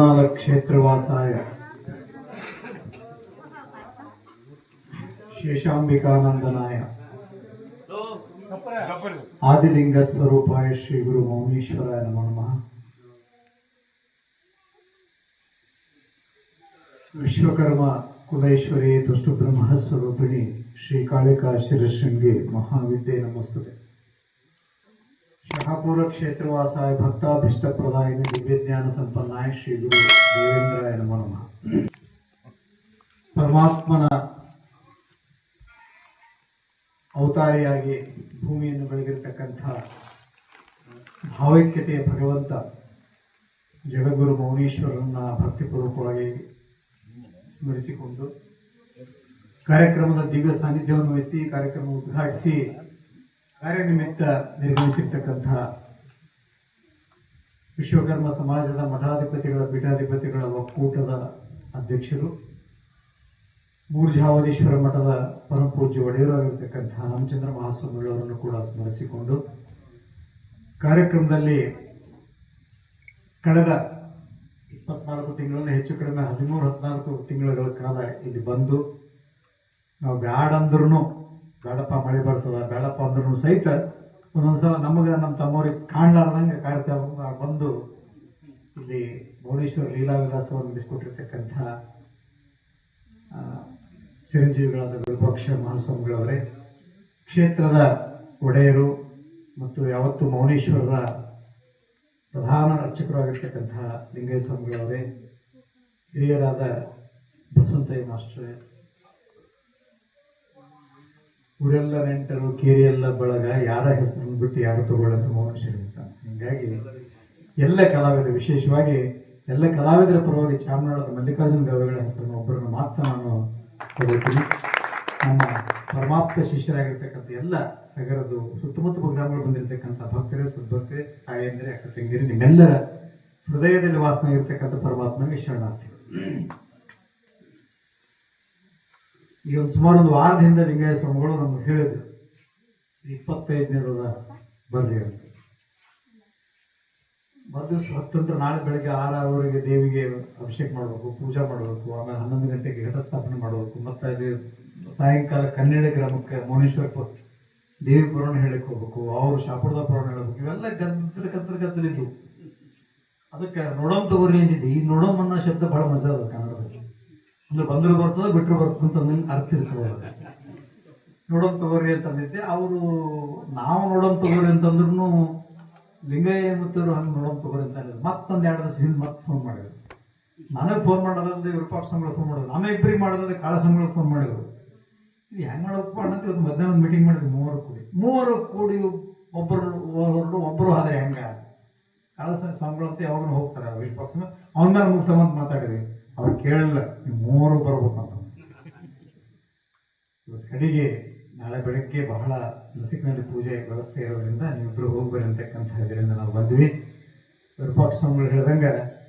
ತಿರುನಾಳ ಕ್ಷೇತ್ರವಾಸಾಯ ಶೇಷಾಂಬಿಕಾನಂದನಾಯ ಆದಿಲಿಂಗ ಸ್ವರೂಪಾಯ ಶ್ರೀ ಗುರು ಮೌನೀಶ್ವರಾಯ ನಮೋ ನಮಃ. ವಿಶ್ವಕರ್ಮ ಕುಲೇಶ್ವರಿ ತುಷ್ಟು ಬ್ರಹ್ಮ ಸ್ವರೂಪಿಣಿ ಶ್ರೀ ಕಾಳಿಕಾ ಶಿರಶೃಂಗಿ ಮಹಾವಿದ್ಯೆ ನಮಸ್ತುತೆ. ಶಹಾಪುರ ಕ್ಷೇತ್ರವಾಸಾಯ ಭಕ್ತಾಭಿಷ್ಟ ಪ್ರದಾಯಿನಿ ದಿವ್ಯಜ್ಞಾನ ಸಂಪನ್ನಾಯ ಶ್ರೀ ಗುರು ದೇವೇಂದ್ರಾಯ ನಮೋ ನಮಃ. ಪರಮಾತ್ಮನ ಅವತಾರಿಯಾಗಿ ಭೂಮಿಯನ್ನು ಬೆಳಗಿರ್ತಕ್ಕಂಥ ಭಾವೈಕ್ಯತೆಯ ಭಗವಂತ ಜಗದ್ಗುರು ಮೌನೀಶ್ವರನ್ನ ಭಕ್ತಿಪೂರ್ವಕವಾಗಿ ಸ್ಮರಿಸಿಕೊಂಡು ಕಾರ್ಯಕ್ರಮದ ದಿವ್ಯ ಸಾನ್ನಿಧ್ಯವನ್ನು ವಹಿಸಿ ಕಾರ್ಯಕ್ರಮ ಉದ್ಘಾಟಿಸಿ ಕಾರ್ಯನಿಮಿತ್ತ ನಿರ್ವಹಿಸಿರ್ತಕ್ಕಂಥ ವಿಶ್ವಕರ್ಮ ಸಮಾಜದ ಮಠಾಧಿಪತಿಗಳ ಪೀಠಾಧಿಪತಿಗಳ ಒಕ್ಕೂಟದ ಅಧ್ಯಕ್ಷರು, ಮೂರ್ಜಾವಧೀಶ್ವರ ಮಠದ ಪರಮಪೂಜ್ಯ ಒಡೆಯರಾಗಿರ್ತಕ್ಕಂಥ ರಾಮಚಂದ್ರ ಮಹಾಸ್ವಾಮಿಗಳವರನ್ನು ಕೂಡ ಸ್ಮರಿಸಿಕೊಂಡು ಕಾರ್ಯಕ್ರಮದಲ್ಲಿ ಕಳೆದ 24 ತಿಂಗಳಲ್ಲಿ ಹೆಚ್ಚು ಕಡಿಮೆ 13-14 ತಿಂಗಳ ಕಾಲ ಇಲ್ಲಿ ಬಂದು ನಾವು ಬ್ಯಾಡಂದ್ರೂ ಬೇಡಪ್ಪ ಮಳೆ ಬರ್ತದ ಬೇಡಪ್ಪ ಅಂದ್ರೂ ಸಹಿತ ಒಂದೊಂದ್ಸಲ ನಮಗೆ ನಮ್ಮ ತಮ್ಮವ್ರಿಗೆ ಕಾಣಲಾರ್ದಂಗೆ ಕಾರ್ಯಕ್ರಮ ಬಂದು ಇಲ್ಲಿ ಭುವನೇಶ್ವರ ಲೀಲಾ ವಿಲಾಸವನ್ನು ನಡೆಸಿಕೊಟ್ಟಿರ್ತಕ್ಕಂಥ ಚಿರಂಜೀವಿಗಳಾದ ವಿರೂಪಾಕ್ಷ ಮಹಾಸ್ವಾಮಿಗಳವರೇ, ಕ್ಷೇತ್ರದ ಒಡೆಯರು ಮತ್ತು ಯಾವತ್ತು ಮೌನೇಶ್ವರರ ಪ್ರಧಾನ ಅರ್ಚಕರಾಗಿರ್ತಕ್ಕಂತಹ ಲಿಂಗಯ್ಯ ಸ್ವಾಮಿಗಳವರೇ, ಹಿರಿಯರಾದ ಬಸವಂತಯ್ಯ ಮಾಸ್ಟರೇ, ಊರೆಲ್ಲ ನೆಂಟರು ಕೇರಿಯೆಲ್ಲ ಬಳಗ, ಯಾರ ಹೆಸರನ್ನು ಬಿಟ್ಟು ಯಾರು ತಗೊಳ್ಳೋದು ಮೌನೇಶ್ವರ ಅಂತ. ಹೀಗಾಗಿ ಎಲ್ಲ ಕಲಾವಿದರು, ವಿಶೇಷವಾಗಿ ಎಲ್ಲ ಕಲಾವಿದರ ಪರವಾಗಿ ಚಾಮರಾಜ ಮಲ್ಲಿಕಾರ್ಜುನ ಗೌರಿಗಳ ಹೆಸರನ್ನು ಒಬ್ಬರನ್ನು ಮಾತ್ರ ನಾನು ತಗೊಳ್ತೀನಿ. ನಮ್ಮ ಪರಮಾಪ್ತ ಶಿಷ್ಯರಾಗಿರ್ತಕ್ಕಂಥ ಎಲ್ಲ ಸಗರದು ಸುತ್ತಮುತ್ತ ಗ್ರಾಮಗಳು ಬಂದಿರತಕ್ಕಂಥ ಭಕ್ತರೇ, ಸದ್ಭಕ್ತರೇ, ತಾಯಿಯಂದರೆ, ಅಕ್ಕ ತಂಗಿರಿ, ನಿಮ್ಮೆಲ್ಲರ ಹೃದಯದಲ್ಲಿ ವಾಸನಾಗಿರ್ತಕ್ಕಂಥ ಪರಮಾತ್ಮಗೆ ಶರಣಾರ್ಥಿ. ಈ ಒಂದು ಸುಮಾರು ಒಂದು ವಾರದಿಂದ ಲಿಂಗಯ್ಯ ಸ್ವಾಮಿಗಳು ನಮ್ಗೆ ಹೇಳಿದ್ರು 25ನೇದ ಬರ್ರಿ ಅಂತ. ಮದ್ದು 10 ನಾಳೆ ಬೆಳಗ್ಗೆ 6 ದೇವಿಗೆ ಅಭಿಷೇಕ ಮಾಡಬೇಕು, ಪೂಜೆ ಮಾಡಬೇಕು, ಆಮೇಲೆ 11 ಗಂಟೆಗೆ ಘಟ ಸ್ಥಾಪನೆ ಮಾಡಬೇಕು, ಮತ್ತೆ ಅಲ್ಲಿ ಸಾಯಂಕಾಲ ಕನ್ನಡ ಗ್ರಾಮಕ್ಕೆ ಮೌನೇಶ್ವರ ದೇವಿ ಪುರಾಣ ಹೇಳಕ್ಕೆ ಹೋಗ್ಬೇಕು, ಅವರು ಶಾಪುರದ ಪುರಾಣ ಹೇಳಬೇಕು. ಇವೆಲ್ಲ ಗದ್ದಲಿದ್ದು ಅದಕ್ಕೆ ನೋಡೋಮ್ ತಗೋರಿ ಅಂತಿದ್ದೆ. ಈ ನೋಡೋಮ್ ಅನ್ನೋ ಶಬ್ದ ಬಹಳ ಮಜಾ ಅದ ಕನ್ನಡದಲ್ಲಿ. ಅಂದ್ರೆ ಬಂದ್ರು ಬರ್ತದ ಬಿಟ್ಟರು ಬರ್ತದೆ ಅಂತ ಅರ್ಥ ಇರ್ತದೆ. ನೋಡೋಮ್ ತಗೋರಿ ಅಂತಂದಿದ್ದೆ. ಅವರು ನಾವು ನೋಡೋಮ್ ತಗೋರಿ ಅಂತಂದ್ರೂ ಲಿಂಗಯ್ಯ ಮತ್ತು ಹಂಗೆ ನೋಡೋಮ್ ತಗೋರಿ ಅಂತ ಹೇಳಿದ್ರು. ಮತ್ತೊಂದು 2 ದಿವಸ ಹಿಂದೆ ಮತ್ತೆ ಫೋನ್ ಮಾಡಿದ್ರು. ನನಗೆ ಫೋನ್ ಮಾಡೋದ್ರಲ್ಲಿ ವಿರೂಪಾಕ್ಷ ಸ್ವಾಮಿಗಳು ಫೋನ್ ಮಾಡಿದ್ರು, ನಮ್ಮ ಇಬ್ಬರಿಗೆ ಮಾಡೋದ್ರಲ್ಲಿ ಕಾಳ ಸ್ವಾಮಿಗಳು ಫೋನ್ ಮಾಡಿದ್ರು. ಇದು ಹೆಂಗೆ ಮಾಡೋಕ್ಕೂ ಅಣ್ಣ ಇವತ್ತು ಮಧ್ಯಾಹ್ನ ಒಂದು ಮೀಟಿಂಗ್ ಮಾಡಿದ್ವಿ. 3 ಕೂಡಿ ಒಬ್ಬರು ಆದರೆ ಹೆಂಗ ಕಾಳ ಸ್ವಾಮಿಗಳು ಅಂತ ಯಾವಾಗಲೂ ಹೋಗ್ತಾರೆ ವಿರೂಪಾಕ್ಷ ಅವನ ಮೇಲೆ ಮುಗಿಸೋಂತ ಮಾತಾಡಿದ್ವಿ. ಅವ್ರು ಕೇಳಲ್ಲ, ನೀವು 3 ಬರ್ಬೇಕಂತ. ಇವತ್ತು ಕಡೆಗೆ ನಾಳೆ ಬೆಳಗ್ಗೆ ಬಹಳ ನಸಿಕಿನಲ್ಲಿ ಪೂಜೆ ವ್ಯವಸ್ಥೆ ಇರೋದ್ರಿಂದ ನೀವಿಬ್ಬರು ಹೋಗ್ಬೇಡಿ ಅಂತಕ್ಕಂಥ ಇದರಿಂದ ನಾವು ಬಂದ್ವಿ. ವಿರೂಪಾಕ್ಷ ಸ್ವಾಮಿಗಳು ಹೇಳ್ದಂಗೆ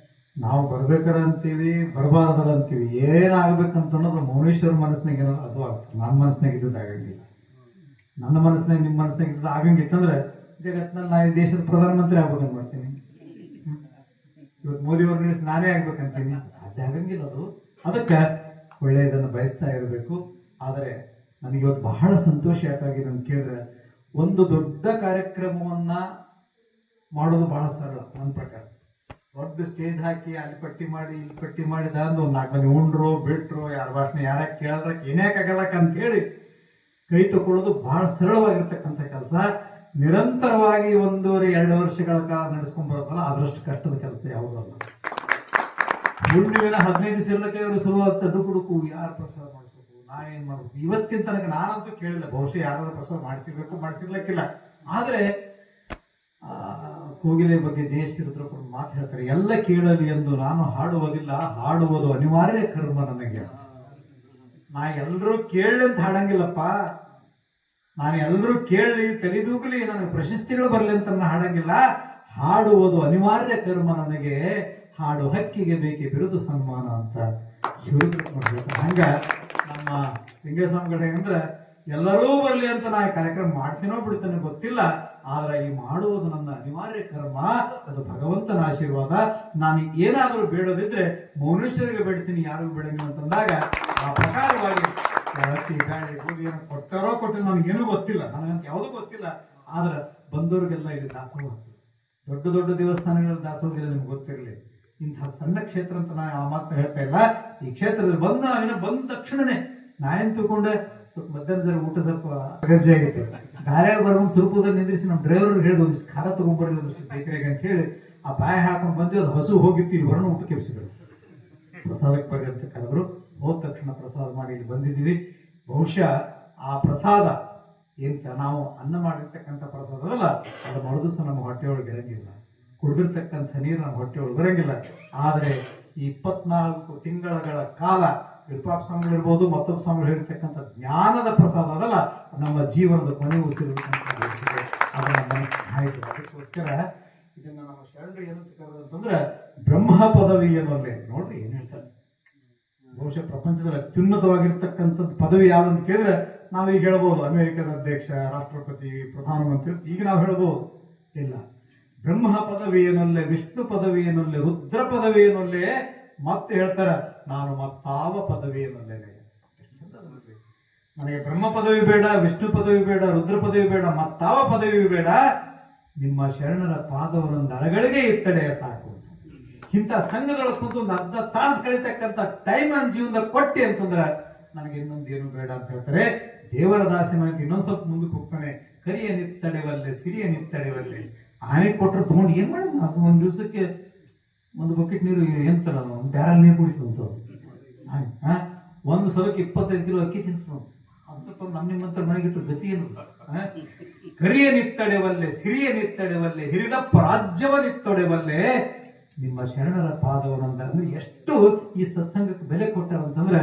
ನಾವು ಬರ್ಬೇಕಾದ ಅಂತೀವಿ, ಬರಬಾರ್ದದ ಅಂತೀವಿ. ಏನಾಗ್ಬೇಕಂತ ಅನ್ನೋದು ಮೌನೇಶ್ವರ ಮನಸ್ಸಿನಾಗ ಏನೋ ಅದು ಆಗ್ತದೆ. ನನ್ನ ಮನಸ್ಸಿನಾಗ ಇದ್ದದ್ದು ಆಗಂಗಿಲ್ಲ. ನನ್ನ ಮನಸ್ಸಿನಾಗ ನಿಮ್ಮ ಮನಸ್ಸಿನಾಗ ಇದ್ದದ್ದು ಆಗಂಗಿತ್ತಂದ್ರೆ ಜಗತ್ತಿನಲ್ಲಿ ನಾನು ಈ ದೇಶದ ಪ್ರಧಾನಮಂತ್ರಿ ಆಗ್ಬೇಕಂತ ಮಾಡ್ತೀನಿ. ಇವತ್ತು ಮೋದಿಯವ್ರು ನಿಲ್ಲಿಸಿ ನಾನೇ ಆಗ್ಬೇಕಂತೀನಿ, ಸಾಧ್ಯ ಆಗಂಗಿಲ್ಲ ಅದು. ಅದಕ್ಕೆ ಒಳ್ಳೆಯದನ್ನು ಬಯಸ್ತಾ ಇರಬೇಕು. ಆದರೆ ನನಗೆ ಇವತ್ತು ಬಹಳ ಸಂತೋಷ ಯಾಕಾಗಿದೆ ಅಂತ ಕೇಳಿದ್ರೆ, ಒಂದು ದೊಡ್ಡ ಕಾರ್ಯಕ್ರಮವನ್ನ ಮಾಡೋದು ಬಹಳ ಸರಳ ನನ್ನ ಪ್ರಕಾರ. ದೊಡ್ಡ ಸ್ಟೇಜ್ ಹಾಕಿ ಅಲ್ಲಿ ಪಟ್ಟಿ ಮಾಡಿ ಇಲ್ಲಿ ಪಟ್ಟಿ ಮಾಡಿದ ಒಂದು 4 ಮಂದಿ ಉಂಡ್ರು ಬಿಟ್ರು, ಯಾರ ಭಾಷಣ ಯಾರ ಕೇಳೋದಕ್ಕೆ ಏನೇಕಾಗಲ್ಲಕ್ಕ ಅಂತ ಹೇಳಿ ಕೈ ತಗೊಳ್ಳೋದು ಬಹಳ ಸರಳವಾಗಿರ್ತಕ್ಕಂಥ ಕೆಲಸ. ನಿರಂತರವಾಗಿ 1.5-2 ವರ್ಷಗಳ ಕಾಲ ನಡೆಸ್ಕೊಂಡ್ ಬರೋದಲ್ಲ, ಅದರಷ್ಟು ಕಷ್ಟದ ಕೆಲಸ ಯಾವುದಲ್ಲ. ಹುಣ್ಣಿಮೆನ 15 ದಿವಸ ಇರ್ಲಿಕ್ಕೆ ಅವರು ಶುರುವಾಗ್ತಾ ತಡ್ಡು ಕುಡುಕು ಯಾರು ಪ್ರಸಾದ ಮಾಡಿಸ್ಬೇಕು, ನಾ ಏನ್ ಮಾಡ್ಬೇಕು. ಇವತ್ತಿನ ತನಕ ನಾನಂತೂ ಕೇಳಿಲ್ಲ. ಬಹುಶಃ ಯಾರಾದ್ರೂ ಪ್ರಸಾದ ಮಾಡಿಸಿರ್ಲಿಕ್ಕಿಲ್ಲ. ಆದ್ರೆ ಕೋಗಿಲೆ ಬಗ್ಗೆ ಜಯಶ್ರೀತ್ರ ಮಾತು ಹೇಳ್ತಾರೆ, ಎಲ್ಲ ಕೇಳಲಿ ಎಂದು ನಾನು ಹಾಡುವುದಿಲ್ಲ, ಹಾಡುವುದು ಅನಿವಾರ್ಯ ಕರ್ಮ ನನಗೆ. ನಾ ಎಲ್ಲರೂ ಕೇಳಿ ಅಂತ ಹಾಡಂಗಿಲ್ಲಪ್ಪ, ನಾನು ಎಲ್ಲರೂ ಕೇಳಲಿ ತಲೆದೂಗಲಿ ನನಗೆ ಪ್ರಶಸ್ತಿಗಳು ಬರಲಿ ಅಂತ ಹಾಡಂಗಿಲ್ಲ. ಹಾಡುವುದು ಅನಿವಾರ್ಯ ಕರ್ಮ ನನಗೆ, ಹಾಡು ಹಕ್ಕಿಗೆ ಬೇಕೆ ಬಿರುದು ಸನ್ಮಾನ ಅಂತ ಶಿವರುದ್ರ. ಹಂಗ ನಮ್ಮ ಲಿಂಗಸ್ವಾಮಿಗಳು ಹೆಂಗಂದ್ರೆ ಎಲ್ಲರೂ ಬರಲಿ ಅಂತ ನಾ ಕಾರ್ಯಕ್ರಮ ಮಾಡ್ತೀನೋ ಬಿಡ್ತೇನೆ ಗೊತ್ತಿಲ್ಲ. ಆದ್ರೆ ಈ ಮಾಡುವುದು ನನ್ನ ಅನಿವಾರ್ಯ ಕರ್ಮ, ಅದು ಭಗವಂತನ ಆಶೀರ್ವಾದ. ನಾನು ಏನಾದರೂ ಬೇಡದಿದ್ರೆ ಮನುಷ್ಯರಿಗೆ ಬೇಡ್ತೀನಿ, ಯಾರಿಗೂ ಬೇಡಂಗಿಲ್ಲ ಅಂತಂದಾಗ ಆ ಪ್ರಕಾರವಾಗಿ ಅಕ್ಕಿ ಬ್ಯಾಳೆ ಗೋಧಿ ಏನೋ ಕೊಟ್ಟಾರೋ ಕೊಟ್ಟಿಲ್ಲ ನನಗೇನೂ ಗೊತ್ತಿಲ್ಲ, ನನಗಂತ ಯಾವುದೂ ಗೊತ್ತಿಲ್ಲ. ಆದ್ರೆ ಬಂದವ್ರಿಗೆಲ್ಲ ಇಲ್ಲಿ ದಾಸೋಹ, ದೊಡ್ಡ ದೊಡ್ಡ ದೇವಸ್ಥಾನಗಳಲ್ಲಿ ದಾಸೋಹ ನಿಮ್ಗೆ ಗೊತ್ತಿರಲಿ. ಇಂತಹ ಸಣ್ಣ ಕ್ಷೇತ್ರ ಅಂತ ನಾನು ಆ ಮಾತ್ರ ಹೇಳ್ತಾ ಇಲ್ಲ. ಈ ಕ್ಷೇತ್ರದಲ್ಲಿ ಬಂದು ನಾವೇನೋ ಬಂದ ತಕ್ಷಣನೇ ನಾ ಏನ್ ತಿಳ್ಕೊಂಡೆ, ಸ್ವಲ್ಪ ಮಧ್ಯಾಹ್ನ ಊಟ ಸ್ವಲ್ಪ ಅಗರ್ಜಿ ಆಗಿತ್ತು. ದಾರ್ಯಾಗ ಬರೋದು ಸುರುಪುದಲ್ಲಿ ನಿಂದಿರಿಸಿ ನಮ್ಮ ಡ್ರೈವರ್ ಹೇಳಿದ ಒಂದಿಷ್ಟು ಖಾರ ತಗೊಂಡ್ಬರ್ಲಿ ಒಂದಿಷ್ಟು ಬೇಕರಿಗೆ ಅಂತ ಹೇಳಿ ಆ ಬಾಯಿ ಹಾಕೊಂಡು ಬಂದು ಅದು ಹಸು ಹೋಗಿತ್ತು. ಇಲ್ಲಿ ಬರೋಣ ಊಟಕ್ಕೆ ಎಬ್ಸಿದ್ರು, ಪ್ರಸಾದಕ್ಕೆ ಬರ್ರಿ ಅಂತ ಕರೆದ್ರು. ಹೋದ ತಕ್ಷಣ ಪ್ರಸಾದ ಮಾಡಿ ಇಲ್ಲಿ ಬಂದಿದ್ದೀವಿ. ಬಹುಶಃ ಆ ಪ್ರಸಾದ ಎಂತ ನಾವು ಅನ್ನ ಮಾಡಿರ್ತಕ್ಕಂಥ ಪ್ರಸಾದ ಅದಲ್ಲ, ಅದು ಮರುದಿವಸ ನಮ್ಮ ಹೊಟ್ಟೆಯೊಳಗೆ ಇರಂಗಿಲ್ಲ, ಕುಡಿದಿರ್ತಕ್ಕಂಥ ನೀರು ನಮ್ಮ ಹೊಟ್ಟೆಯೊಳಗೆ ಬರಂಗಿಲ್ಲ. ಆದರೆ ಈ 24 ತಿಂಗಳ ಕಾಲ ವಿರೂಪಾಕ್ಷ ಸ್ವಾಮಿಗಳಿರ್ಬೋದು, ಮತ್ತೊಬ್ಬ ಸ್ವಾಮಿಗಳು ಹೇಳಿರ್ತಕ್ಕಂಥ ಜ್ಞಾನದ ಪ್ರಸಾದ ಅದಲ್ಲ, ನಮ್ಮ ಜೀವನದ ಕೊನೆ ಉಸಿರಿರ್ತಕ್ಕಂಥ ಆಯ್ತು. ಅದಕ್ಕೋಸ್ಕರ ಇದನ್ನ ನಮ್ಮ ಶರಣರು ಏನಂತ ಕರೆದಂತಂದ್ರೆ ಬ್ರಹ್ಮ ಪದವಿ ಅನ್ನೋಲ್ಲೇ. ನೋಡ್ರಿ ಏನ್ ಹೇಳ್ತಾರೆ, ಬಹುಶಃ ಪ್ರಪಂಚದಲ್ಲಿ ಅತ್ಯುನ್ನತವಾಗಿರ್ತಕ್ಕಂಥದ್ದು ಪದವಿ ಯಾವ್ದಂತ ಕೇಳಿದ್ರೆ ನಾವೀಗ ಹೇಳ್ಬೋದು ಅಮೆರಿಕದ ಅಧ್ಯಕ್ಷ, ರಾಷ್ಟ್ರಪತಿ, ಪ್ರಧಾನಮಂತ್ರಿ, ಈಗ ನಾವು ಹೇಳ್ಬೋದು. ಇಲ್ಲ, ಬ್ರಹ್ಮ ಪದವಿ ಏನಲ್ಲೇ, ವಿಷ್ಣು ಪದವಿ ಏನಲ್ಲೇ, ರುದ್ರ ಪದವಿ ಏನಲ್ಲೇ, ಮತ್ತೆ ಹೇಳ್ತಾರ ನಾನು ಮತ್ತಾವ ಪದವಿ ಏನಲ್ಲೇ. ನನಗೆ ಬ್ರಹ್ಮ ಪದವಿ ಬೇಡ, ವಿಷ್ಣು ಪದವಿ ಬೇಡ, ರುದ್ರ ಪದವಿ ಬೇಡ, ಮತ್ತಾವ ಪದವಿ ಬೇಡ, ನಿಮ್ಮ ಶರಣರ ಪಾದವನ್ನೊಂದು ಅರಗಳಿಗೆ ಇತ್ತಡೆಯ ಸಾಕು. ಇಂಥ ಸಂಘದೊಳಗೆ ಕೂತು ಒಂದು ಅರ್ಧ ತಾಸು ಕಳಿತಕ್ಕಂಥ ಟೈಮ್ ನನ್ನ ಜೀವನದಾಗ ಕೊಟ್ಟಿ ಅಂತಂದ್ರೆ ನನಗೆ ಇನ್ನೊಂದೇನು ಬೇಡ ಅಂತ ಹೇಳ್ತಾರೆ. ದೇವರ ದಾಸಿ ಮಾಡಿ ಇನ್ನೊಂದು ಸ್ವಲ್ಪ ಮುಂದಕ್ಕೆ ಹೋಗ್ತಾನೆ. ಕರಿಯ ನಿತ್ತಡೆವಲ್ಲೇ ಸಿರಿಯ ನಿತ್ತಡೆವಲ್ಲೇ. ಆನೆ ಕೊಟ್ಟರೆ ತಗೊಂಡು ಏನ್ ಮಾಡೋದು, ಅದು ಒಂದು ದಿವಸಕ್ಕೆ ಒಂದು ಬಕೆಟ್ ನೀರು ಎಂತರ ಒಂದು ಬ್ಯಾರಲ್ ನೀರು ಕುಡಿತು ಅಂತ ಒಂದು ಸಲಕ್ಕೆ 25 ಕಿಲೋ ಅಕ್ಕಿ ತಿಂತು ಅಂತ ನಿಮ್ಮಂತ ಮನೆಗಿಟ್ಟು ಗತಿ ಏನು. ಕರಿಯ ನಿತ್ತಡೆವಲ್ಲೇ ಸಿರಿಯ ನಿತ್ತಡೆವಲ್ಲೇ ಹಿರಿದಪ್ಪ ರಾಜ್ಯವ ನಿತ್ತೊಡೆವಲ್ಲೇ. ನಿಮ್ಮ ಶರಣರ ಪಾದವನ್ನಂದ್ರೆ ಎಷ್ಟು ಈ ಸತ್ಸಂಗಕ್ಕೆ ಬೆಲೆ ಕೊಟ್ಟಾರ ಅಂತಂದ್ರೆ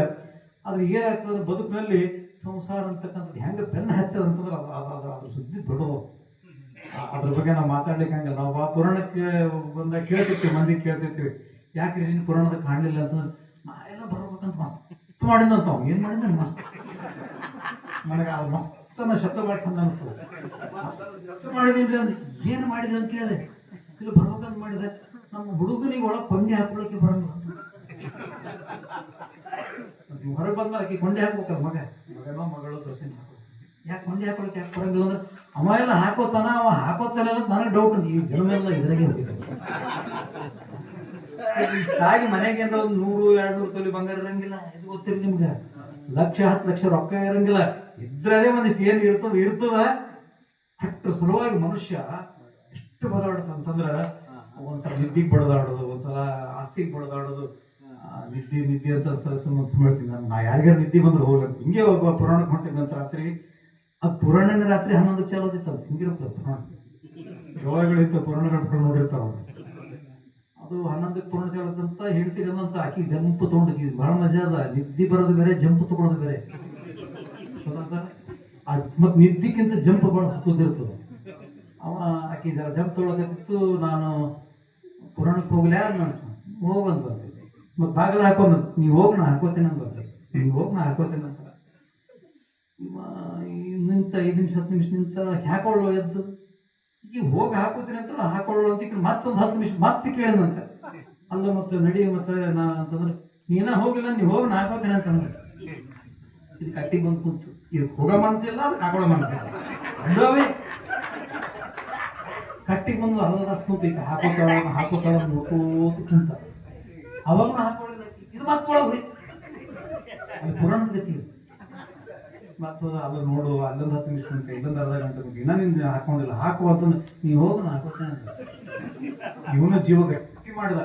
ಅದು ಏನಾಗ್ತದೆ ಬದುಕಿನಲ್ಲಿ ಸಂಸಾರ ಅಂತಕ್ಕಂಥದ್ದು ಹೆಂಗೆ ಬೆನ್ನ ಹತ್ತದ ಅಂತಂದ್ರೆ ಅದ್ರ ಸುದ್ದಿ ದೊಡ್ಡದು. ಅದ್ರ ಬಗ್ಗೆ ನಾವು ಮಾತಾಡ್ಲಿಕ್ಕೆ ಹಂಗಲ್ಲ. ನಾವು ಆ ಪುರಾಣಕ್ಕೆ ಬಂದಾಗ ಕೇಳ್ತಿರ್ತೀವಿ, ಮಂದಿ ಕೇಳ್ತಿರ್ತೀವಿ, ಯಾಕೆ ನೀನು ಪುರಾಣದ ಕಾಣಲಿಲ್ಲ ಅಂತಂದ್ರೆ ನಾ ಎಲ್ಲ ಬರ್ಬೇಕಂತ ಮಸ್ತ್ ಮಾಡಿದಂತ ಅವ್ನು ಏನ್ ಮಾಡಿದ ಮಸ್ತ್, ನನಗೆ ಅದು ಮಸ್ತನ ಶಬ್ದ ಮಾಡಿ ಚಂದ ಅನಿಸ್ತದೆ. ಮಸ್ತ್ ಮಾಡಿದೇನ್ರಿ ಅಂದ್ರೆ ಏನು ಮಾಡಿದೆ ಅಂತ ಕೇಳಿದೆ, ಇಲ್ಲಿ ಬರ್ಬೇಕಂತ ಮಾಡಿದೆ. ನಮ್ಮ ಹುಡುಗನಿಗೆ ಒಳಗೆ ಕೊಂಡೆ ಹಾಕೊಳ್ಳೋಕೆ ಬರಂಗಿಲ್ಲ ಅಂತ ಹೊರಗೆ ಬಂದ ಆಕೆ ಕೊಂಡೆ ಹಾಕ್ಬೇಕಲ್ಲ, ಮಗನೋ ಮಗಳು ಸೊಸೆನ ಯಾಕೆ ಕೊಂಡೆ ಹಾಕೊಳಕ್ಕೆ ಯಾಕೆ ಬರಂಗಿಲ್ಲ ಅಂದ್ರೆ ಅವ ಎಲ್ಲ ಹಾಕೋತಾನ, ಅವ ಹಾಕೋತಾನ ಅಂತ ನನಗೆ ಡೌಟ್. ಈ ಜನ್ಮ ಎಲ್ಲ ಇದ್ರಾಗೆ ಹೋಗಿದೆ. ಹಾಗೆ ಮನೆಗೆ ಅಂದ್ರೆ ಒಂದು 100-200 ತೊಲಿ ಬಂಗಾರ ಇರಂಗಿಲ್ಲ, ಇದು ಗೊತ್ತಿರಿ ನಿಮ್ಗೆ. 1,00,000-10 ಲಕ್ಷ ರೊಕ್ಕ ಇರಂಗಿಲ್ಲ. ಇದ್ರದೇ ಒಂದಿಷ್ಟು ಏನು ಇರ್ತದ ಅಷ್ಟು ಸಲುವಾಗಿ ಮನುಷ್ಯ ಎಷ್ಟು ಬದಲಾಡುತ್ತೆ ಅಂತಂದ್ರೆ ಒಂದ್ಸಲ ನಿದ್ದಿಗೆ ಬಡದಾಡೋದು, ಒಂದ್ಸಲ ಆಸ್ತಿಗೆ ಬಡದಾಡೋದು. ನಿದ್ದೆ ಅಂತ ಹೇಳ್ತೀನಿ ನಾ ಯಾರಿಗಾರು ನಿದ್ದೆ ಬಂದ್ರೆ ಹೋಗ್ಲಂತ. ಹಿಂಗೆ ಒಬ್ಬ ಪುರಾಣಕ್ಕೆ ಹೊಂಟಿದ್ದಂತ ರಾತ್ರಿ, ಅದು ಪುರಾಣದ ರಾತ್ರಿ 11 ಚಾಲೋದಿತ್ತಂತ. ಹಿಂಗಿರುತ್ತೆ ಪುರಾಣ, ಯೋಗಗಳಿತ್ತು ಪುರಾಣಗಳು ನೋಡಿರ್ತಾರ ಅವ್ರು. ಅದು 11ಕ್ಕೆ ಪುರಾಣ ಚಾಲೋದಂತ ಹೇಳ್ತಿದಂತ ಆಕಿ ಜಂಪ್ ತೊಗೊಂಡಿದ್ವಿ. ಬಹಳ ಮಜಾ ಅದ, ನಿದ್ದೆ ಬರೋದು ಬೇರೆ, ಜಂಪ್ ತಗೊಳೋದು ಬೇರೆ. ಮತ್ ನಿದ್ದಿಕ್ಕಿಂತ ಜಂಪ್ ಬಹಳ ಸುತ್ತದಿರ್ತದೆ. ಅವ ಆಕಿ ಜಂಪ್ ತೊಗೊಳಕತ್ತಿತ್ತು, ನಾನು ಪುರಾಣಕ್ಕೆ ಹೋಗ್ಲೇ ನಾನು ಹೋಗಂತ ಬರ್ತಿದ್ದೆ. ಮತ್ ಬಾಗಿಲು ಹಾಕೊಂಡ್ ನೀವು ಹೋಗಿ ನಾ ಹಾಕೋತೀನಿ ಅಂತ ಬರ್ತೀನಿ, ನೀವು ಹೋಗಿ ನಾ ಹಾಕೋತೀನಿ ಅಂತ ನಿಂತ 5 ನಿಮಿಷ 10 ನಿಮಿಷ ನಿಂತ ಹಾಕೊಳ್ಳೋ ಎದ್ದು ಈಗ ಹೋಗಿ ಹಾಕೋತೀನಿ ಅಂತ ಹಾಕೊಳ್ಳೋ ಅಂತ ಮತ್ತೊಂದು 10 ನಿಮಿಷ ಮತ್ತೆ ಕೇಳಿದಂತೆ. ಅಲ್ಲ ಮತ್ತೆ ನಡಿ ಮತ್ತೆ ನಾ ಅಂತಂದ್ರೆ ನೀನ ಹೋಗಿಲ್ಲ, ನೀವು ಹೋಗಿ ನಾ ಹಾಕೋತೀನಿ ಅಂತಂದ್ರೆ ಇದು ಕಟ್ಟಿಗೆ ಬಂದು ಕುಂತು. ಇದು ಹೋಗೋ ಮನಸ್ಸಿಲ್ಲ, ಅದು ಹಾಕೊಳ್ಳೋ ಮನಸ್ಸಿಲ್ಲ. ಕಟ್ಟಿಗೆ ಬಂದು ಅರ್ಧ ತಾಸು ಕುಂತು ಈಗ ಹಾಕೋತಾಳ ನೋಡ್ಕೋತ ಕುಂತ. ಅವಾಗ ಹಾಕೊಳ್ಳಿಲ್ಲ, ಇದು ಮತ್ತೊಳಗೆ ಅಲ್ಲಿ ಪುರಾಣದ ಗತಿ. ಮತ್ತದ ಅಲ್ಲ ನೋಡು, ಅಲ್ಲೊಂದು 10 ನಿಮಿಷ ಕುಂತ, ಇಲ್ಲೊಂದು ಅರ್ಧ ಗಂಟೆ ಕುಂತ, ಇನ್ನ ನಿಂದು ಹಾಕೊಂಡಿಲ್ಲ, ಹಾಕುವ ಅಂತಂದ್ರೆ ನೀವು ಹೋಗಿ ನಾ ಹಾಕೋತೇನೆ ಅಂತ. ಇವನ ಜೀವ ಗಟ್ಟಿ ಮಾಡಿದ,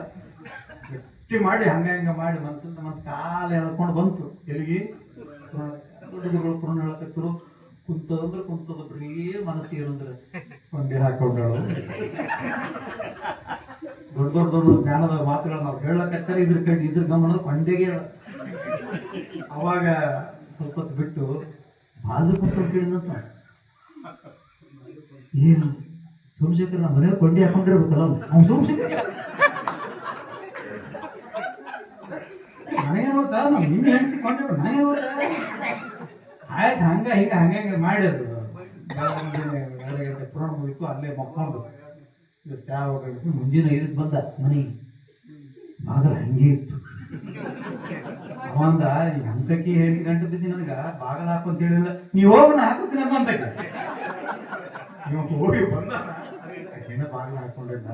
ಗಟ್ಟಿ ಮಾಡಿ ಹಂಗ ಮಾಡಿ ಮನಸ್ಸಿಂದ ಮನಸ್ಸು ಕಾಲ ಎಳ್ಕೊಂಡು ಬಂತು. ಎಲ್ಲಿಗೆ ದೊಡ್ಡಗಳು ಪುರಾಣ ಹೇಳಕತ್ತರು. ಕುಂತದಂದ್ರೆ ಕುಂತದ ಬರೀ ಮನಸ್ಸು ಏನಂದ್ರೆ ಕೊಂಡೆ ಹಾಕೊಂಡಳು. ದೊಡ್ಡ ದೊಡ್ಡ ಜ್ಞಾನದ ಮಾತುಗಳು ನಾವು ಹೇಳಕತ್ತಾರೆ, ಇದ್ರ ಗಮನದ ಕೊಂಡೆಗೆ. ಅವಾಗ ಸ್ವಲ್ಪ ಹೊತ್ತು ಬಿಟ್ಟು ಬಾಜು ಕುಂತ ಕೇಳಿದಂತ, ಏನು ಸೋಮಶೇಖರ್ ನಮ್ಮ ಮನೆಗೆ ಕೊಂಡೆ ಹಾಕೊಂಡಿರ್ಬೇಕಲ್ಲ ಅವ್ನು ಸೋಮಶೇಖರ್. ನನಗೇನು ಗೊತ್ತಾ, ನಾವು ನಿನ್ನೆ ಹೆಂಡತಿ ಕೊಂಡೇವು, ನನಗೇನು ಗೊತ್ತಾ. ಆಯ್ತು ಹಂಗ ಹಿಂಗ ಹಂಗ ಮಾಡಿದ್ರು. 2 ಗಂಟೆ ಕಡೆ ಪುರಾಣ ಮುಗಿತು, ಅಲ್ಲೇ ಮಕ್ಕೊಂಡು ಇದು ಚಾ ಹೋಗ್ಬಿಟ್ಟು ಮುಂಜಿನ 5ಕ್ಕೆ ಬಂದ ಮನೆಗೆ. ಬಾಗಲ ಹಂಗೆ ಇತ್ತು. ಅವಂದ ಅಂತಕಿ 8 ಗಂಟೆ ಬಿದ್ದು ನನಗ ಬಾಗಲ ಹಾಕೊಂತ ಹೇಳಿಲ್ಲ, ನೀವು ಹೋಗಿ ನಾ ಹಾಕೋತೀನಿ ಅಂತಕ್ಕೆ ನೀವು ಹೋಗಿ ಬಂದ ಏನ ಬಾಗಲ ಹಾಕೊಂಡಿದ್ದ.